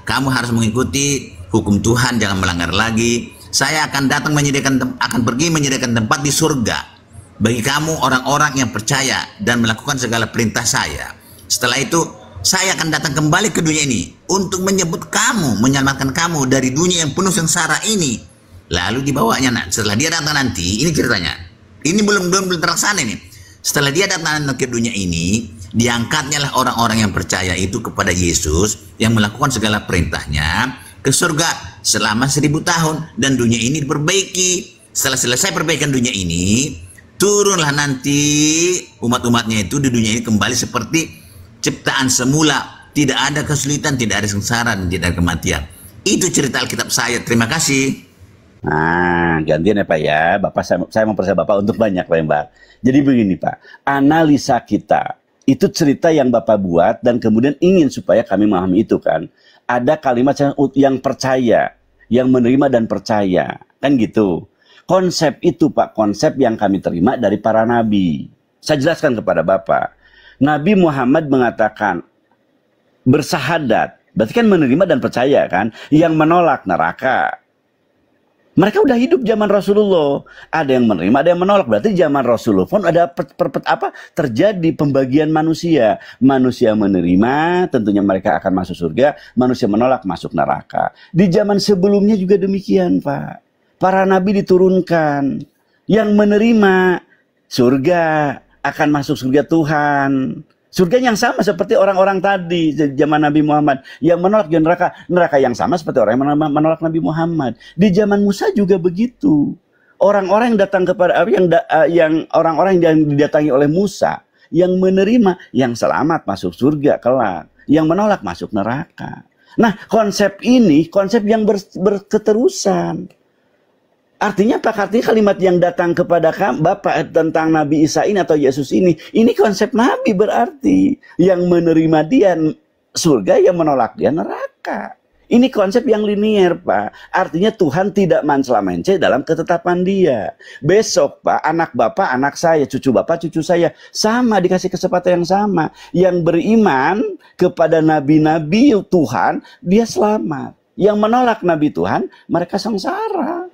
kamu harus mengikuti hukum Tuhan, jangan melanggar lagi. Saya akan datang akan pergi menyediakan tempat di surga bagi kamu orang-orang yang percaya dan melakukan segala perintah saya. Setelah itu saya akan datang kembali ke dunia ini untuk menyelamatkan kamu dari dunia yang penuh sengsara ini. Lalu dibawanya, setelah dia datang nanti, ini ceritanya, ini belum terlaksana nih. Setelah dia datang ke dunia ini, diangkatnya lah orang-orang yang percaya itu kepada Yesus yang melakukan segala perintahnya ke surga selama 1000 tahun, dan dunia ini diperbaiki. Setelah selesai perbaikan dunia ini, turunlah nanti umat-umatnya itu di dunia ini kembali seperti ciptaan semula, tidak ada kesulitan, tidak ada sengsara, dan tidak ada kematian. Itu cerita Alkitab saya. Terima kasih. Nah, gantian ya Pak ya. Bapak, saya mempercaya Bapak untuk banyak lembak. Jadi begini Pak, analisa kita itu cerita yang Bapak buat dan kemudian ingin supaya kami memahami itu kan. Ada kalimat yang percaya, yang menerima dan percaya, kan gitu. Konsep itu Pak, konsep yang kami terima dari para nabi. Saya jelaskan kepada Bapak. Nabi Muhammad mengatakan bersahadat, berarti kan menerima dan percaya kan. Yang menolak neraka. Mereka udah hidup zaman Rasulullah. Ada yang menerima, ada yang menolak. Berarti zaman Rasulullah pun ada terjadi pembagian manusia. Manusia menerima, tentunya mereka akan masuk surga. Manusia menolak, masuk neraka. Di zaman sebelumnya juga demikian, Pak. Para nabi diturunkan. Yang menerima surga, akan masuk surga Tuhan. Surga yang sama seperti orang-orang tadi zaman Nabi Muhammad. Yang menolak neraka yang sama seperti orang yang menolak Nabi Muhammad. Di zaman Musa juga begitu. Orang-orang yang datang kepada orang-orang yang didatangi oleh Musa, yang menerima, yang selamat masuk surga kelak, yang menolak masuk neraka. Nah, konsep ini konsep yang berketerusan. Artinya apa? Artinya kalimat yang datang kepada Bapak tentang Nabi Isa ini atau Yesus ini konsep Nabi berarti. Yang menerima dia surga, yang menolak dia neraka. Ini konsep yang linier, Pak. Artinya Tuhan tidak mencela-mencela dalam ketetapan dia. Besok, Pak, anak Bapak, anak saya, cucu Bapak, cucu saya, sama dikasih kesempatan yang sama. Yang beriman kepada nabi-nabi Tuhan, dia selamat. Yang menolak nabi Tuhan, mereka sengsara.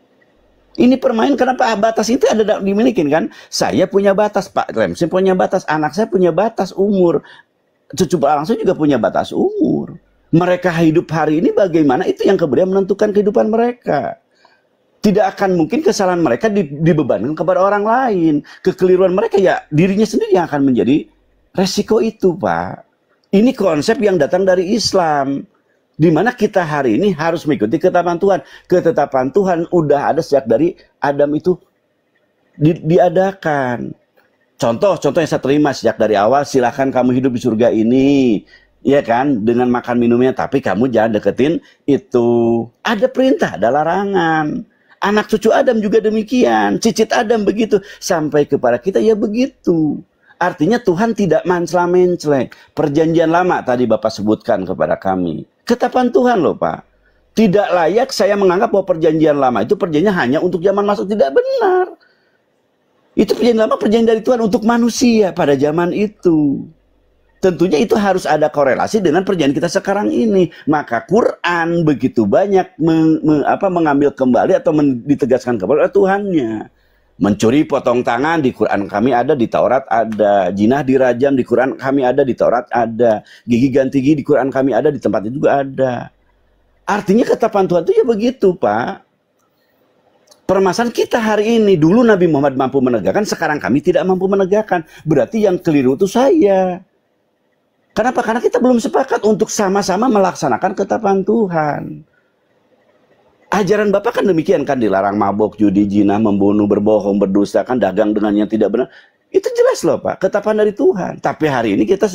Ini permainan, kenapa batas itu ada dimiliki kan? Saya punya batas, Pak Remsin punya batas, anak saya punya batas umur, cucu Pak langsung juga punya batas umur. Mereka hidup hari ini bagaimana, itu yang kemudian menentukan kehidupan mereka. Tidak akan mungkin kesalahan mereka dibebankan kepada orang lain. Kekeliruan mereka ya dirinya sendiri yang akan menjadi resiko itu, Pak. Ini konsep yang datang dari Islam. Di mana kita hari ini harus mengikuti ketetapan Tuhan. Ketetapan Tuhan udah ada sejak dari Adam itu diadakan. Contoh yang saya terima sejak dari awal, silahkan kamu hidup di surga ini. Ya kan, dengan makan minumnya, tapi kamu jangan deketin itu. Ada perintah, ada larangan. Anak cucu Adam juga demikian. Cicit Adam begitu. Sampai kepada kita ya begitu. Artinya Tuhan tidak mencela-mencela. Perjanjian lama tadi Bapak sebutkan kepada kami. Ketetapan Tuhan loh Pak. Tidak layak saya menganggap bahwa perjanjian lama itu perjanjian hanya untuk zaman masuk. Tidak benar. Itu perjanjian lama, perjanjian dari Tuhan untuk manusia pada zaman itu. Tentunya itu harus ada korelasi dengan perjanjian kita sekarang ini. Maka Quran begitu banyak mengambil kembali atau ditegaskan kepada Tuhannya. Mencuri potong tangan di Quran kami ada, di Taurat ada. Jinah dirajam di Quran kami ada, di Taurat ada. Gigi ganti gigi di Quran kami ada, di tempat itu juga ada. Artinya ketetapan Tuhan itu ya begitu Pak. Permasalahan kita hari ini, dulu Nabi Muhammad mampu menegakkan, sekarang kami tidak mampu menegakkan. Berarti yang keliru itu saya. Kenapa? Karena kita belum sepakat untuk sama-sama melaksanakan ketetapan Tuhan. Ajaran Bapak kan demikian kan, dilarang mabuk, judi, zina, membunuh, berbohong, berdusta, kan dagang dengan yang tidak benar. Itu jelas loh Pak, ketetapan dari Tuhan. Tapi hari ini kita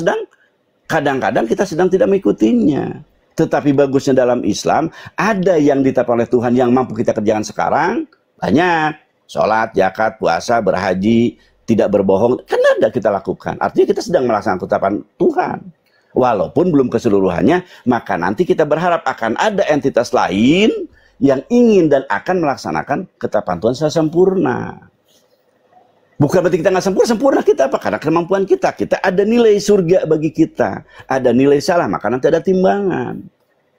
kadang-kadang kita sedang tidak mengikutinya. Tetapi bagusnya dalam Islam, ada yang ditetapkan oleh Tuhan yang mampu kita kerjakan sekarang, banyak. Sholat, zakat, puasa, berhaji, tidak berbohong, kan ada kita lakukan. Artinya kita sedang melaksanakan ketetapan Tuhan. Walaupun belum keseluruhannya, maka nanti kita berharap akan ada entitas lain yang ingin dan akan melaksanakan ketetapan Tuhan secara sempurna. Bukan berarti kita nggak sempurna kita apa? Karena kemampuan kita ada nilai surga bagi kita. Ada nilai salah, maka nanti ada timbangan.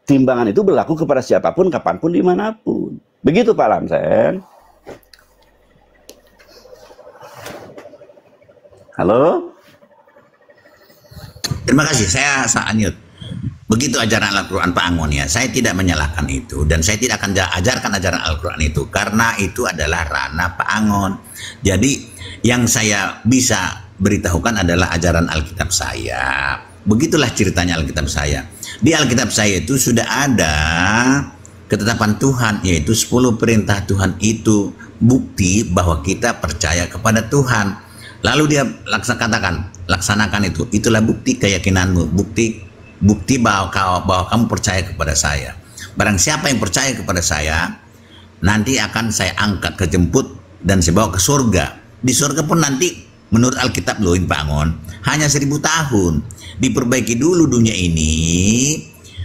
Timbangan itu berlaku kepada siapapun, kapanpun, dimanapun. Begitu Pak Lamsen. Halo? Terima kasih, saya Anyut. Begitu ajaran Al-Quran Pak Angon ya, saya tidak menyalahkan itu dan saya tidak akan ajarkan ajaran Al-Quran itu karena itu adalah ranah Pak Angon. Jadi yang saya bisa beritahukan adalah ajaran Alkitab saya. Begitulah ceritanya Alkitab saya. Di Alkitab saya itu sudah ada ketetapan Tuhan, yaitu 10 perintah Tuhan itu bukti bahwa kita percaya kepada Tuhan. Lalu dia laksanakan itu. Itulah bukti keyakinanmu, bukti bahwa kamu percaya kepada saya. Barang siapa yang percaya kepada saya, nanti akan saya angkat ke jemput dan saya bawa ke surga. Di surga pun nanti menurut Alkitab loh Pak Angon, hanya 1000 tahun. Diperbaiki dulu dunia ini,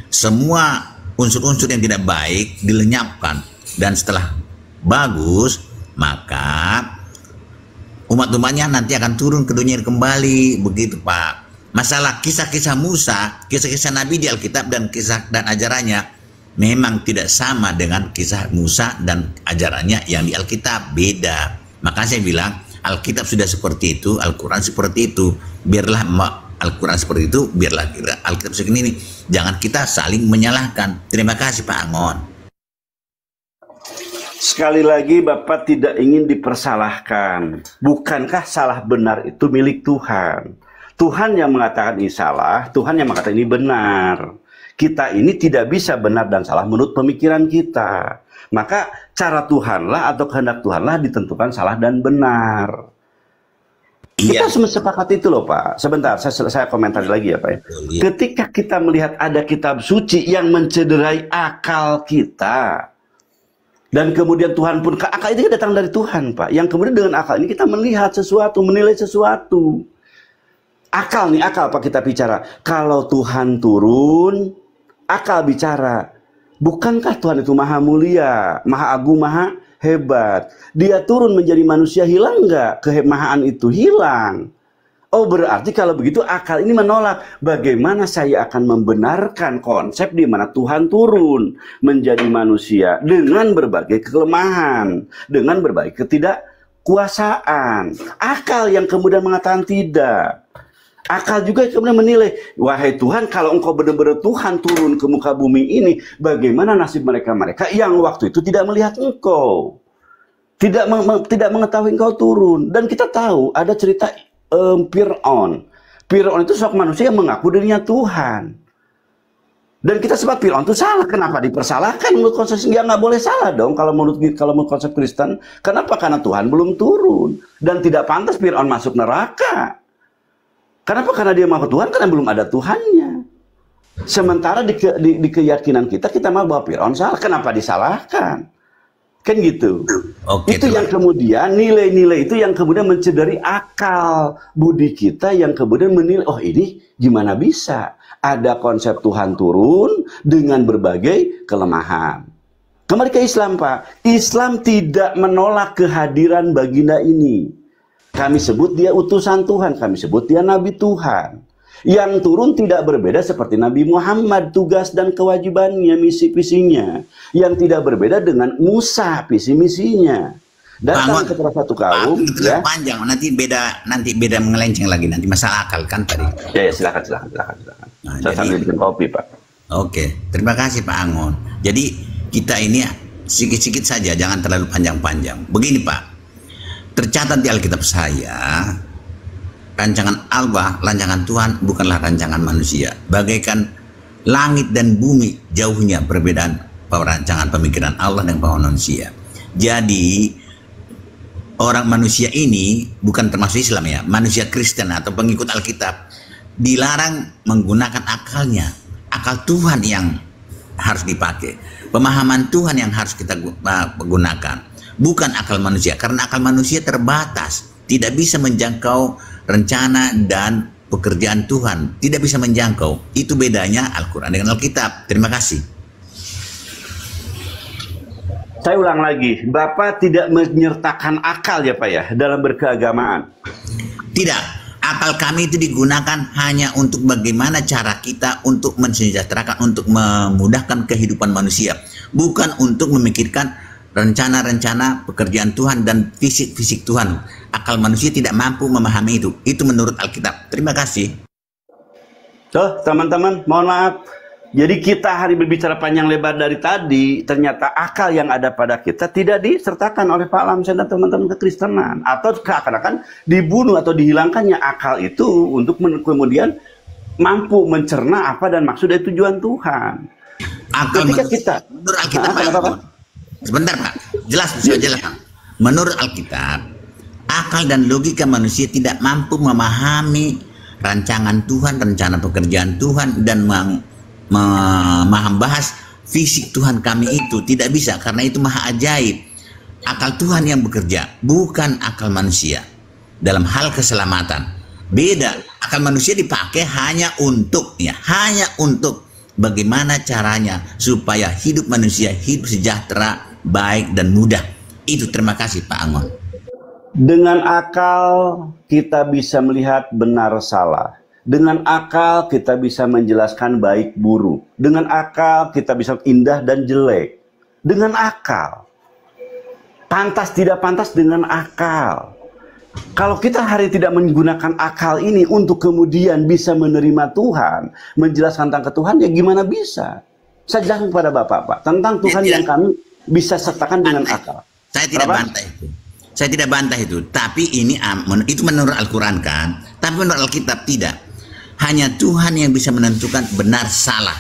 semua unsur-unsur yang tidak baik dilenyapkan, dan setelah bagus maka umat-umatnya nanti akan turun ke dunia kembali. Begitu Pak. Masalah kisah-kisah Musa, kisah-kisah Nabi di Alkitab dan kisah dan ajarannya memang tidak sama dengan kisah Musa dan ajarannya yang di Alkitab, beda. Maka saya bilang Alkitab sudah seperti itu, Al-Quran seperti itu, biarlah Al-Quran seperti itu, biarlah Alkitab seperti ini. Jangan kita saling menyalahkan. Terima kasih Pak Angon. Sekali lagi Bapak tidak ingin dipersalahkan. Bukankah salah benar itu milik Tuhan? Tuhan yang mengatakan ini salah, Tuhan yang mengatakan ini benar. Kita ini tidak bisa benar dan salah menurut pemikiran kita. Maka cara Tuhanlah atau kehendak Tuhanlah ditentukan salah dan benar. Kita semua sepakat itu loh Pak. Sebentar, saya komentari lagi ya Pak ya. Ketika kita melihat ada kitab suci yang mencederai akal kita, dan kemudian Tuhan pun, akal ini datang dari Tuhan Pak. Yang kemudian dengan akal ini kita melihat sesuatu, menilai sesuatu. Akal nih, akal Pak kita bicara. Kalau Tuhan turun, akal bicara. Bukankah Tuhan itu maha mulia, maha agung, maha hebat? Dia turun menjadi manusia, hilang nggak? Kehemahaan itu hilang. Oh berarti kalau begitu akal ini menolak. Bagaimana saya akan membenarkan konsep di mana Tuhan turun menjadi manusia dengan berbagai kelemahan, dengan berbagai ketidakkuasaan. Akal yang kemudian mengatakan tidak. Akal juga kemudian menilai, wahai Tuhan, kalau engkau benar-benar Tuhan turun ke muka bumi ini, bagaimana nasib mereka-mereka yang waktu itu tidak melihat engkau, tidak mengetahui engkau turun. Dan kita tahu ada cerita Fir'aun. Fir'aun itu sosok manusia yang mengaku dirinya Tuhan. Dan kita sebab Fir'aun itu salah. Kenapa dipersalahkan menurut konsep? Ya nggak boleh salah dong kalau menurut konsep Kristen. Kenapa? Karena Tuhan belum turun. Dan tidak pantas Fir'aun masuk neraka. Kenapa? Karena dia maha Tuhan, karena belum ada Tuhannya. Sementara di keyakinan kita mau bahwa Fir'aun salah. Kenapa disalahkan? Kan gitu. Oke, itu yang kemudian nilai-nilai itu yang kemudian mencederai akal budi kita, yang kemudian menilai, oh ini gimana bisa ada konsep Tuhan turun dengan berbagai kelemahan. Kembali ke Islam Pak. Islam tidak menolak kehadiran baginda ini. Kami sebut dia utusan Tuhan, kami sebut dia Nabi Tuhan. Yang turun tidak berbeda seperti Nabi Muhammad, tugas dan kewajibannya, misi-misinya. Yang tidak berbeda dengan Musa, visi-misinya. Datang kepada satu kaum, ya. Panjang, nanti beda mengelenceng lagi, nanti masalah akal kan tadi. Ya, silakan. Nah, saya sambil bikin kopi, Pak. Oke, terima kasih Pak Angon. Jadi kita ini sedikit-sedikit saja, jangan terlalu panjang-panjang. Begini Pak, tercatat di Alkitab saya, rancangan Allah, rancangan Tuhan bukanlah rancangan manusia. Bagaikan langit dan bumi jauhnya perbedaan rancangan pemikiran Allah dan manusia. Jadi orang manusia ini bukan termasuk Islam ya, manusia Kristen atau pengikut Alkitab dilarang menggunakan akalnya. Akal Tuhan yang harus dipakai, pemahaman Tuhan yang harus kita gunakan, bukan akal manusia, karena akal manusia terbatas, tidak bisa menjangkau rencana dan pekerjaan Tuhan, tidak bisa menjangkau. Itu bedanya Al-Quran dengan Alkitab. Terima kasih. Saya ulang lagi, Bapak tidak menyertakan akal ya Pak ya dalam berkeagamaan. Tidak, akal kami itu digunakan hanya untuk bagaimana cara kita untuk mensejahterakan, untuk memudahkan kehidupan manusia, bukan untuk memikirkan rencana-rencana pekerjaan Tuhan dan fisik-fisik Tuhan. Akal manusia tidak mampu memahami itu. Itu menurut Alkitab. Terima kasih. Tuh teman-teman, mohon maaf. Jadi kita hari berbicara panjang lebar dari tadi, ternyata akal yang ada pada kita tidak disertakan oleh Pak Lamsen dan teman-teman kekristenan. Atau seakan-akan dibunuh atau dihilangkannya akal itu untuk kemudian mampu mencerna apa dan maksud dari tujuan Tuhan. Akal Ketika manusia, kita... menurut Alkitab, Pak? Sebentar Pak, jelas, saya jelaskan. Menurut Alkitab, akal dan logika manusia tidak mampu memahami rancangan Tuhan, rencana pekerjaan Tuhan, dan membahas fisik Tuhan kami itu tidak bisa, karena itu maha ajaib. Akal Tuhan yang bekerja, bukan akal manusia dalam hal keselamatan. Beda, akal manusia dipakai hanya untuk bagaimana caranya supaya hidup manusia hidup sejahtera, baik dan mudah. Itu. Terima kasih Pak Angon. Dengan akal kita bisa melihat benar salah. Dengan akal kita bisa menjelaskan baik buruk. Dengan akal kita bisa indah dan jelek. Dengan akal. Pantas tidak pantas dengan akal. Kalau kita hari tidak menggunakan akal ini untuk kemudian bisa menerima Tuhan, menjelaskan tentang Tuhan, ya gimana bisa? Saya jelaskan kepada Bapak, Pak, tentang Tuhan yang kami bisa sertakan dengan akal. Saya tidak bantah itu. Saya tidak bantah itu. Tapi ini itu menurut Al-Quran kan. Tapi menurut Alkitab tidak. Hanya Tuhan yang bisa menentukan benar salah.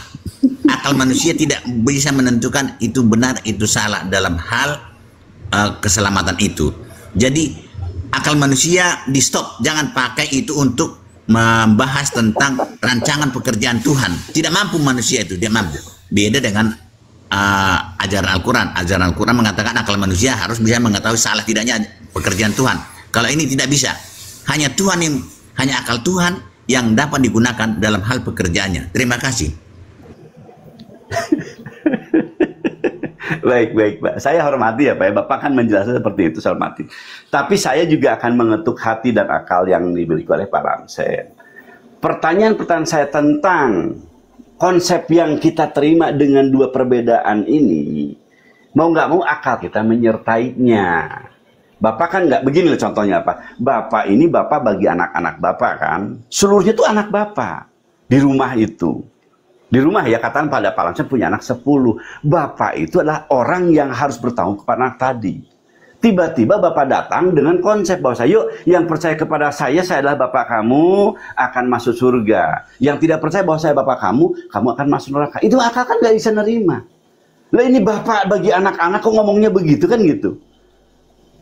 Akal manusia tidak bisa menentukan itu benar itu salah dalam hal keselamatan itu. Jadi akal manusia di stop, jangan pakai itu untuk membahas tentang rancangan pekerjaan Tuhan. Tidak mampu manusia itu, dia mampu. Beda dengan ajaran Al-Quran. Ajaran Al-Quran mengatakan akal manusia harus bisa mengetahui salah tidaknya pekerjaan Tuhan. Kalau ini tidak bisa. Hanya Tuhan yang, hanya akal Tuhan yang dapat digunakan dalam hal pekerjaannya. Terima kasih. Baik Pak. Saya hormati ya Pak. Bapak kan menjelaskan seperti itu, saya hormati. Tapi saya juga akan mengetuk hati dan akal yang dimiliki oleh Pak Lamsen. Pertanyaan-pertanyaan saya tentang konsep yang kita terima dengan dua perbedaan ini, mau nggak mau akal kita menyertainya. Bapak kan nggak begini loh contohnya Pak. Bapak ini Bapak bagi anak-anak Bapak kan, seluruhnya itu anak Bapak di rumah itu. Di rumah ya katakan pada Pak Lamsen punya anak 10. Bapak itu adalah orang yang harus bertanggung kepada anak tadi. Tiba-tiba Bapak datang dengan konsep bahwa yuk yang percaya kepada saya adalah Bapak kamu akan masuk surga. Yang tidak percaya bahwa saya Bapak kamu akan masuk neraka. Itu akal kan nggak bisa nerima. Lah ini Bapak bagi anak-anak kok ngomongnya begitu kan gitu.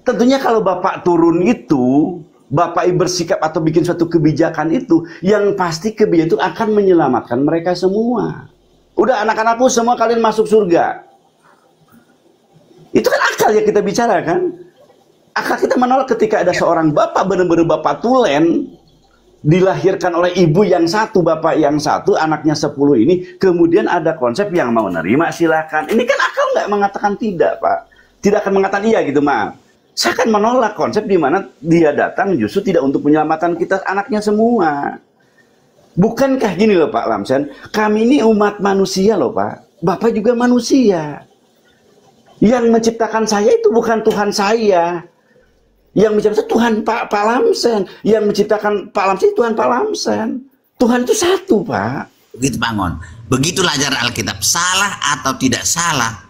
Tentunya kalau Bapak turun itu, Bapak bersikap atau bikin suatu kebijakan itu, yang pasti kebijakan itu akan menyelamatkan mereka semua. Udah anak-anakku semua kalian masuk surga. Itu kan akal yang kita bicarakan. Akal kita menolak ketika ada seorang bapak, benar-benar bapak tulen, dilahirkan oleh ibu yang satu, bapak yang satu, anaknya 10 ini, kemudian ada konsep yang mau nerima silakan. Ini kan akal nggak mengatakan tidak Pak. Tidak akan mengatakan iya gitu maaf. Saya akan menolak konsep di mana dia datang justru tidak untuk penyelamatan kita anaknya semua. Bukankah gini loh Pak Lamsen, kami ini umat manusia loh Pak. Bapak juga manusia. Yang menciptakan saya itu bukan Tuhan saya. Yang menciptakan Tuhan Pak Lamsen. Yang menciptakan Pak Lamsen itu Tuhan Pak Lamsen. Tuhan itu satu Pak. Begitu Pak Angon. Begitulah ajaran Alkitab. Salah atau tidak salah,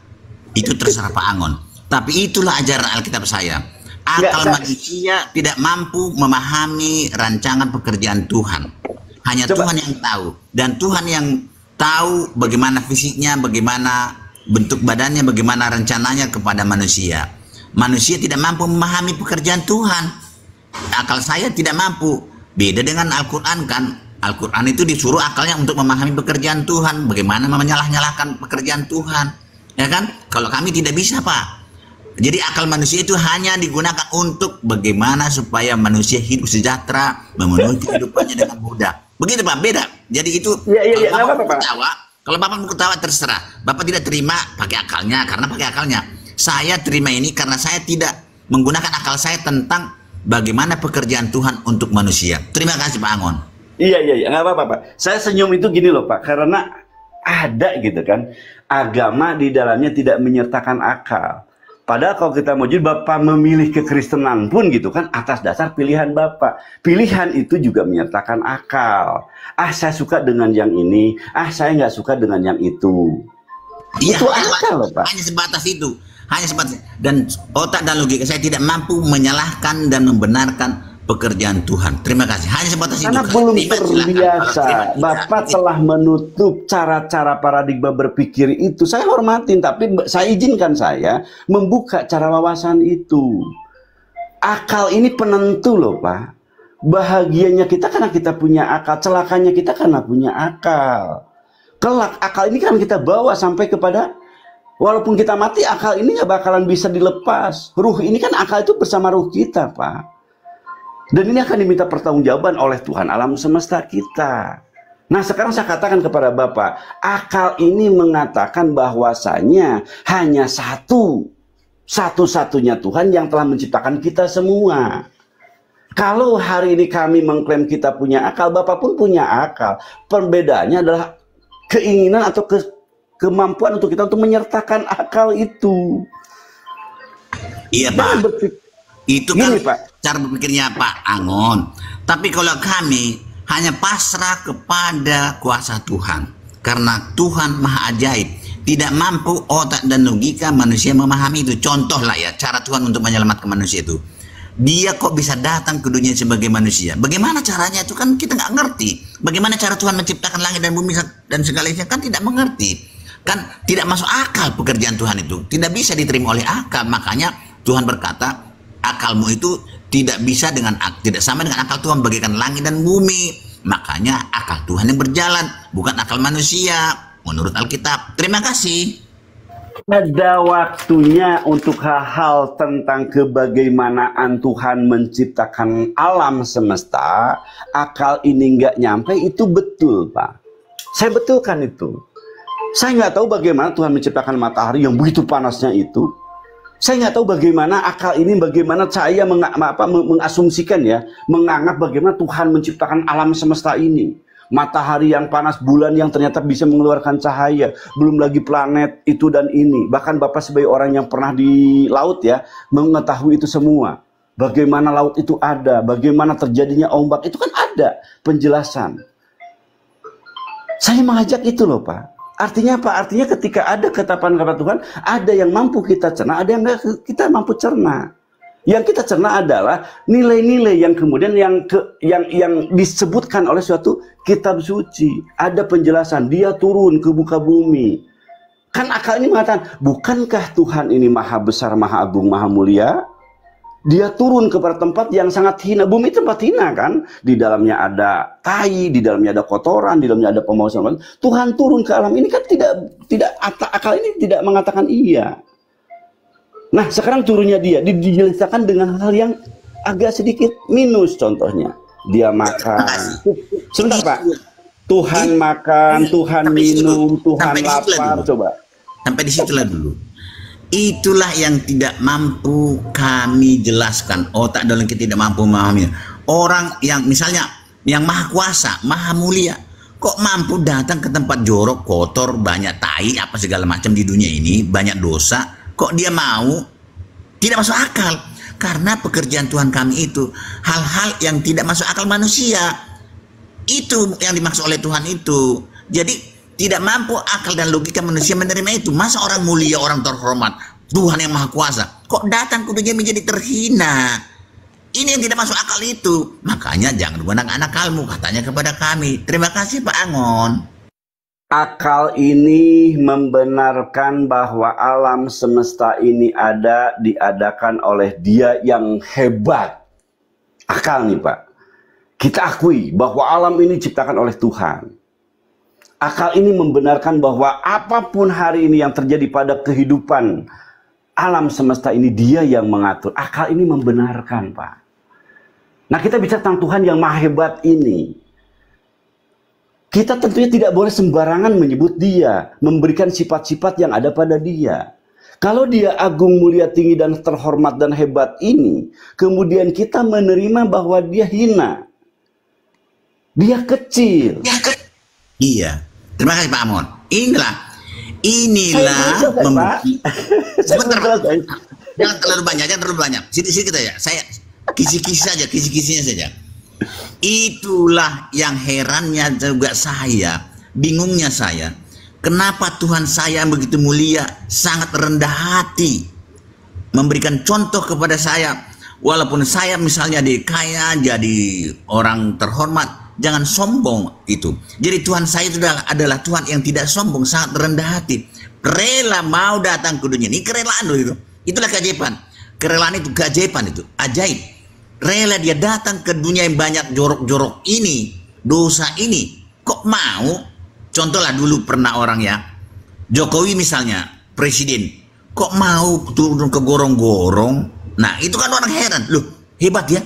itu terserah Pak Angon. Tapi itulah ajaran Alkitab saya. Akal manusia tidak mampu memahami rancangan pekerjaan Tuhan. Hanya Tuhan yang tahu. Dan Tuhan yang tahu bagaimana fisiknya, bagaimana bentuk badannya, bagaimana rencananya kepada manusia. manusia tidak mampu memahami pekerjaan Tuhan. Akal saya tidak mampu. Beda dengan Al-Quran kan. Al-Quran itu disuruh akalnya untuk memahami pekerjaan Tuhan. Bagaimana menyalah-nyalahkan pekerjaan Tuhan. Ya kan? Kalau kami tidak bisa, Pak. Jadi akal manusia itu hanya digunakan untuk bagaimana supaya manusia hidup sejahtera, memenuhi kehidupannya dengan mudah. Begitu Pak, beda. Jadi itu kalau Bapak mau ketawa terserah. Bapak tidak terima pakai akalnya karena pakai akalnya. Saya terima ini karena saya tidak menggunakan akal saya tentang bagaimana pekerjaan Tuhan untuk manusia. Terima kasih Pak Angon. Iya, nggak apa-apa Pak. Saya senyum itu gini loh Pak, karena ada gitu kan, agama di dalamnya tidak menyertakan akal. Padahal kalau kita mau jujur, Bapak memilih kekristenan pun gitu kan atas dasar pilihan Bapak. Pilihan itu juga menyertakan akal. Ah, saya suka dengan yang ini. Ah, saya nggak suka dengan yang itu. Iya, itu akal loh Pak. Hanya sebatas itu. Hanya sebatas. Dan otak dan logika saya tidak mampu menyalahkan dan membenarkan pekerjaan Tuhan. Terima kasih. Hanya sebatas itu. Karena belum terbiasa. Bapak telah menutup cara-cara paradigma berpikir itu. Saya hormatin, tapi saya izinkan saya membuka cara wawasan itu. Akal ini penentu loh Pak. Bahagianya kita karena kita punya akal. Celakanya kita karena punya akal. Kelak akal ini kan kita bawa sampai kepada, walaupun kita mati, akal ini nggak bakalan bisa dilepas. Ruh ini kan, akal itu bersama ruh kita Pak. Dan ini akan diminta pertanggungjawaban oleh Tuhan alam semesta kita. Nah sekarang saya katakan kepada Bapak, akal ini mengatakan bahwasanya hanya satu-satunya Tuhan yang telah menciptakan kita semua. Kalau hari ini kami mengklaim kita punya akal, Bapak pun punya akal. Perbedaannya adalah keinginan atau kemampuan untuk kita untuk menyertakan akal itu. Iya Pak. Itu kan cara berpikirnya Pak Angon. Tapi kalau kami hanya pasrah kepada kuasa Tuhan, karena Tuhan maha ajaib, tidak mampu otak dan logika manusia memahami itu. Contoh lah ya, cara Tuhan untuk menyelamatkan manusia itu. Dia kok bisa datang ke dunia sebagai manusia? Bagaimana caranya itu kan kita nggak ngerti. Bagaimana cara Tuhan menciptakan langit dan bumi dan segala isinya kan tidak mengerti. Kan tidak masuk akal pekerjaan Tuhan itu. Tidak bisa diterima oleh akal. Makanya Tuhan berkata, akalmu itu tidak bisa tidak sama dengan akal Tuhan bagaikan langit dan bumi. Makanya akal Tuhan yang berjalan, bukan akal manusia menurut Alkitab. Terima kasih. Ada waktunya untuk hal-hal tentang kebagaimanaan Tuhan menciptakan alam semesta. Akal ini nggak nyampe, itu betul Pak. Saya betulkan itu. Saya nggak tahu bagaimana Tuhan menciptakan matahari yang begitu panasnya itu. Saya nggak tahu bagaimana akal ini, bagaimana saya mengasumsikan ya, menganggap bagaimana Tuhan menciptakan alam semesta ini. Matahari yang panas, bulan yang ternyata bisa mengeluarkan cahaya, belum lagi planet itu dan ini. Bahkan Bapak sebagai orang yang pernah di laut ya, mengetahui itu semua. Bagaimana laut itu ada, bagaimana terjadinya ombak, itu kan ada penjelasan. Saya mengajak itu loh Pak. Artinya apa? Artinya ketika ada ketetapan kepada Tuhan, ada yang mampu kita cerna, ada yang nggak kita mampu cerna. Yang kita cerna adalah nilai-nilai yang kemudian yang disebutkan oleh suatu kitab suci. Ada penjelasan, dia turun ke muka bumi. Kan akal ini mengatakan, bukankah Tuhan ini maha besar, maha agung, maha mulia? Dia turun kepada tempat yang sangat hina. Bumi tempat hina kan. Di dalamnya ada tai, di dalamnya ada kotoran, di dalamnya ada pemausan. Tuhan turun ke alam ini kan tidak akal ini tidak mengatakan iya. Nah sekarang turunnya dia dijelaskan dengan hal yang agak sedikit minus. Contohnya dia makan. Sebentar Pak. Tuhan makan, Tuhan minum, Tuhan lapar. Coba. Sampai di situlah dulu. Itulah yang tidak mampu kami jelaskan. Otak dalam kita tidak mampu memahami. Orang yang misalnya yang maha kuasa, maha mulia, kok mampu datang ke tempat jorok, kotor, banyak tai, apa segala macam di dunia ini, banyak dosa, kok dia mau? Tidak masuk akal. Karena pekerjaan Tuhan kami itu hal-hal yang tidak masuk akal manusia. Itu yang dimaksud oleh Tuhan itu. Jadi tidak mampu akal dan logika manusia menerima itu. Masa orang mulia, orang terhormat, Tuhan yang maha kuasa, kok datang ke dunia menjadi terhina? Ini yang tidak masuk akal itu. Makanya jangan gunakan akalmu, katanya kepada kami. Terima kasih Pak Angon. Akal ini membenarkan bahwa alam semesta ini diadakan oleh Dia yang hebat. Akal nih Pak. Kita akui bahwa alam ini diciptakan oleh Tuhan. Akal ini membenarkan bahwa apapun hari ini yang terjadi pada kehidupan alam semesta ini Dia yang mengatur. Akal ini membenarkan Pak. Nah kita bicara tentang Tuhan yang maha hebat ini. Kita tentunya tidak boleh sembarangan menyebut Dia, memberikan sifat-sifat yang ada pada Dia. Kalau Dia agung, mulia, tinggi, dan terhormat dan hebat ini, kemudian kita menerima bahwa Dia hina. Dia kecil. Iya. Terima kasih Pak Amon. Inilah sebentar Pak. Jangan terlalu banyak. Sini kita ya. Saya kisi-kisinya saja. Itulah yang herannya juga saya, bingungnya saya. Kenapa Tuhan saya yang begitu mulia, sangat rendah hati, memberikan contoh kepada saya. Walaupun saya misalnya kaya, jadi orang terhormat, jangan sombong itu. Jadi Tuhan saya adalah Tuhan yang tidak sombong, sangat rendah hati. Rela mau datang ke dunia ini, kerelaan loh itu. Itulah keajaiban. Kerelaan itu keajaiban itu, ajaib. Rela Dia datang ke dunia yang banyak jorok-jorok ini, dosa ini. Kok mau? Contohlah dulu pernah orang ya, Jokowi misalnya, presiden. Kok mau turun ke gorong-gorong? Nah itu kan orang heran. Loh hebat ya,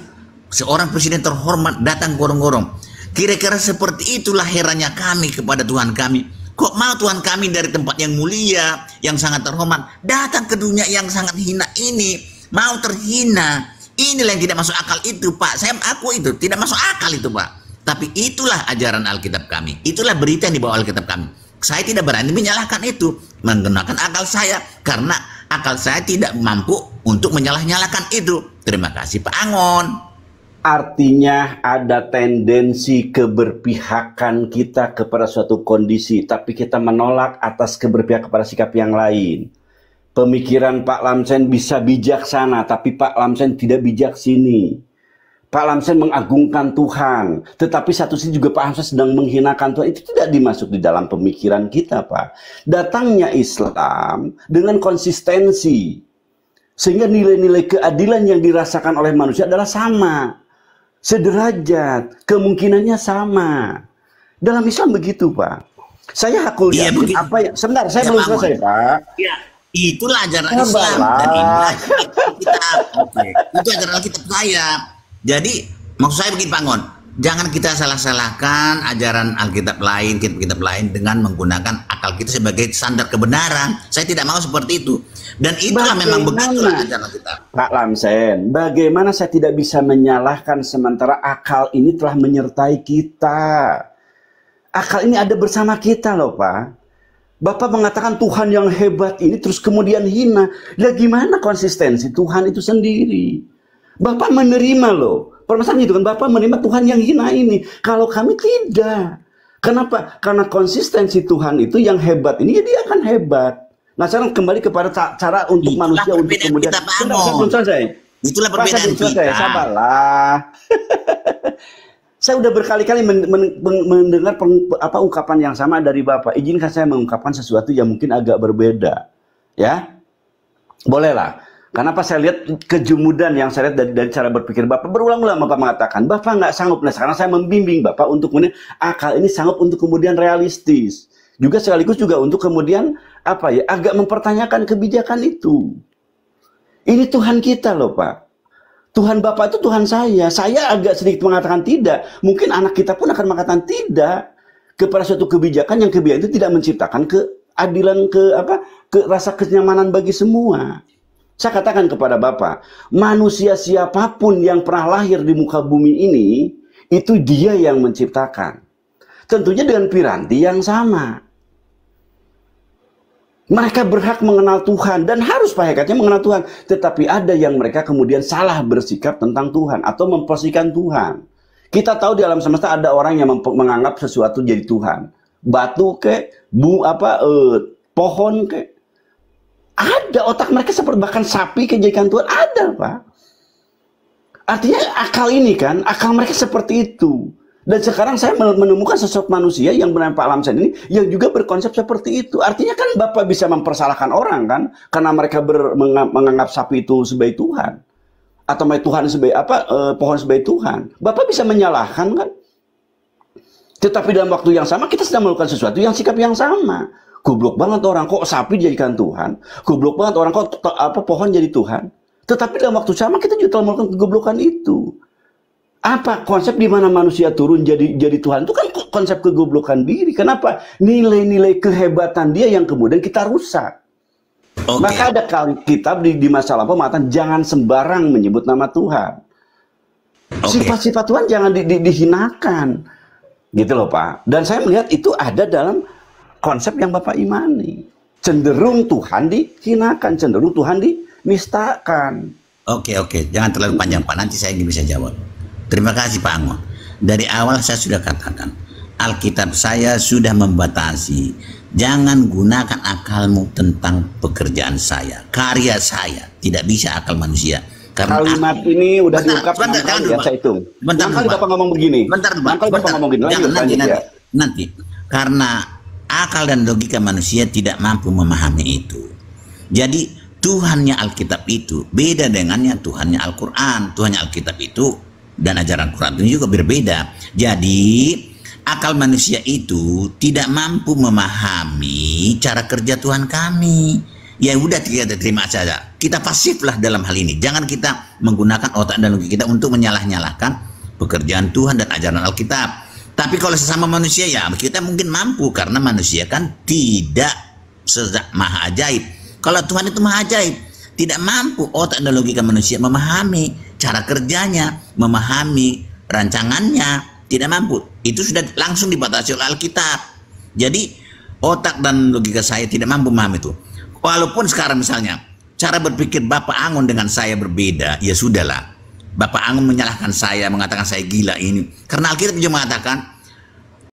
seorang presiden terhormat datang gorong-gorong. Kira-kira seperti itulah herannya kami kepada Tuhan kami. Kok mau Tuhan kami dari tempat yang mulia, yang sangat terhormat, datang ke dunia yang sangat hina ini, mau terhina. Inilah yang tidak masuk akal itu Pak. Saya aku itu tidak masuk akal itu Pak. Tapi itulah ajaran Alkitab kami. Itulah berita yang dibawa Alkitab kami. Saya tidak berani menyalahkan itu, menggunakan akal saya, karena akal saya tidak mampu untuk menyalah-nyalahkan itu. Terima kasih Pak Angon. Artinya ada tendensi keberpihakan kita kepada suatu kondisi, tapi kita menolak atas keberpihakan kepada sikap yang lain. Pemikiran Pak Lamsen bisa bijaksana, tapi Pak Lamsen tidak bijak sini. Pak Lamsen mengagungkan Tuhan, tetapi satu sisi juga Pak Lamsen sedang menghinakan Tuhan. Itu tidak dimasuk di dalam pemikiran kita, Pak. Datangnya Islam dengan konsistensi, sehingga nilai-nilai keadilan yang dirasakan oleh manusia adalah sama, sederajat, kemungkinannya sama. Dalam Islam begitu, Pak. Saya hakul yakin apa ya? Sebentar, saya belum selesai, Pak. Ya. Itulah ajaran Islam dan inilah kita. Itu ajaran Alkitab saya. Jadi maksud saya begini Pak Ngon, jangan kita salah-salahkan ajaran Alkitab lain, kitab-kitab lain dengan menggunakan akal kita sebagai standar kebenaran. Saya tidak mau seperti itu. Dan itulah memang begitulah ajaran kita. Pak Lamsen, bagaimana saya tidak bisa menyalahkan sementara akal ini telah menyertai kita. Akal ini ada bersama kita loh Pak. Bapak mengatakan Tuhan yang hebat ini terus kemudian hina. Lah gimana konsistensi Tuhan itu sendiri? Bapak menerima loh. Permasalahan itu kan Bapak menerima Tuhan yang hina ini. Kalau kami tidak. Kenapa? Karena konsistensi Tuhan itu yang hebat ini ya dia akan hebat. Nah sekarang kembali kepada cara untuk itulah manusia untuk kemudian. Belum selesai. Itulah perbedaan kita. Sabarlah. Saya udah berkali-kali mendengar ungkapan yang sama dari Bapak. Izinkan saya mengungkapkan sesuatu yang mungkin agak berbeda. Ya, bolehlah. Kenapa saya lihat kejumudan yang saya lihat dari cara berpikir Bapak. Berulang-ulang Bapak mengatakan, Bapak nggak sanggup. Nah, sekarang saya membimbing Bapak untuk kemudian akal ini sanggup untuk kemudian realistis. Juga sekaligus juga untuk kemudian agak mempertanyakan kebijakan itu. Ini Tuhan kita loh Pak. Tuhan Bapak itu Tuhan saya. Saya agak sedikit mengatakan tidak. Mungkin anak kita pun akan mengatakan tidak kepada suatu kebijakan yang kebijakan itu tidak menciptakan keadilan, ke rasa kenyamanan bagi semua. Saya katakan kepada Bapak, manusia siapapun yang pernah lahir di muka bumi ini, itu dia yang menciptakan. Tentunya dengan piranti yang sama. Mereka berhak mengenal Tuhan dan harus pada hakikatnya mengenal Tuhan. Tetapi ada yang mereka kemudian salah bersikap tentang Tuhan atau memposisikan Tuhan. Kita tahu di alam semesta ada orang yang menganggap sesuatu jadi Tuhan. Batu pohon ada otak mereka seperti bahkan sapi kejadian Tuhan ada Pak. Artinya akal ini kan, akal mereka seperti itu. Dan sekarang saya menemukan sosok manusia yang bernama Pak Lamsen ini yang juga berkonsep seperti itu. Artinya kan Bapak bisa mempersalahkan orang kan, karena mereka menganggap sapi itu sebagai Tuhan, atau Tuhan sebagai pohon sebagai Tuhan. Bapak bisa menyalahkan kan? Tetapi dalam waktu yang sama kita sedang melakukan sesuatu yang sikap yang sama. Goblok banget orang kok sapi dijadikan Tuhan. Goblok banget orang kok pohon jadi Tuhan. Tetapi dalam waktu sama kita juga telah melakukan kegoblokan itu. Apa konsep di mana manusia turun jadi Tuhan itu kan konsep kegoblokan diri. Kenapa? Nilai-nilai kehebatan dia yang kemudian kita rusak. Okay. Maka ada kitab di masa lampau mengatakan jangan sembarang menyebut nama Tuhan. Sifat-sifat Tuhan jangan dihinakan. Gitu loh Pak. Dan saya melihat itu ada dalam konsep yang Bapak imani. Cenderung Tuhan dihinakan, cenderung Tuhan dinistakan. Oke. Jangan terlalu panjang Pak, nanti saya bisa jawab. Terima kasih Pak Angon. Dari awal saya sudah katakan, Alkitab saya sudah membatasi. Jangan gunakan akalmu tentang pekerjaan saya, karya saya. Tidak bisa akal manusia. Karena kalimat ini udah diungkapkan ya, saya hitung. Kali Bapak ngomong begini. Kali Bapak ngomong begini. Nanti. Karena akal dan logika manusia tidak mampu memahami itu. Jadi Tuhannya Alkitab itu beda dengannya Tuhannya Al-Quran. Tuhannya Alkitab itu dan ajaran Quran itu juga berbeda. Jadi akal manusia itu tidak mampu memahami cara kerja Tuhan kami. Ya udah kita terima saja. Kita pasiflah dalam hal ini. Jangan kita menggunakan otak dan logika kita untuk menyalah-nyalahkan pekerjaan Tuhan dan ajaran Alkitab. Tapi kalau sesama manusia ya kita mungkin mampu karena manusia kan tidak maha ajaib. Kalau Tuhan itu maha ajaib, tidak mampu otak dan logika manusia memahami cara kerjanya, memahami rancangannya, tidak mampu. Itu sudah langsung dibatasi oleh Alkitab. Jadi otak dan logika saya tidak mampu memahami itu. Walaupun sekarang misalnya cara berpikir Bapak Angon dengan saya berbeda, ya sudahlah. Bapak Angon menyalahkan saya, mengatakan saya gila ini. Karena Alkitab juga mengatakan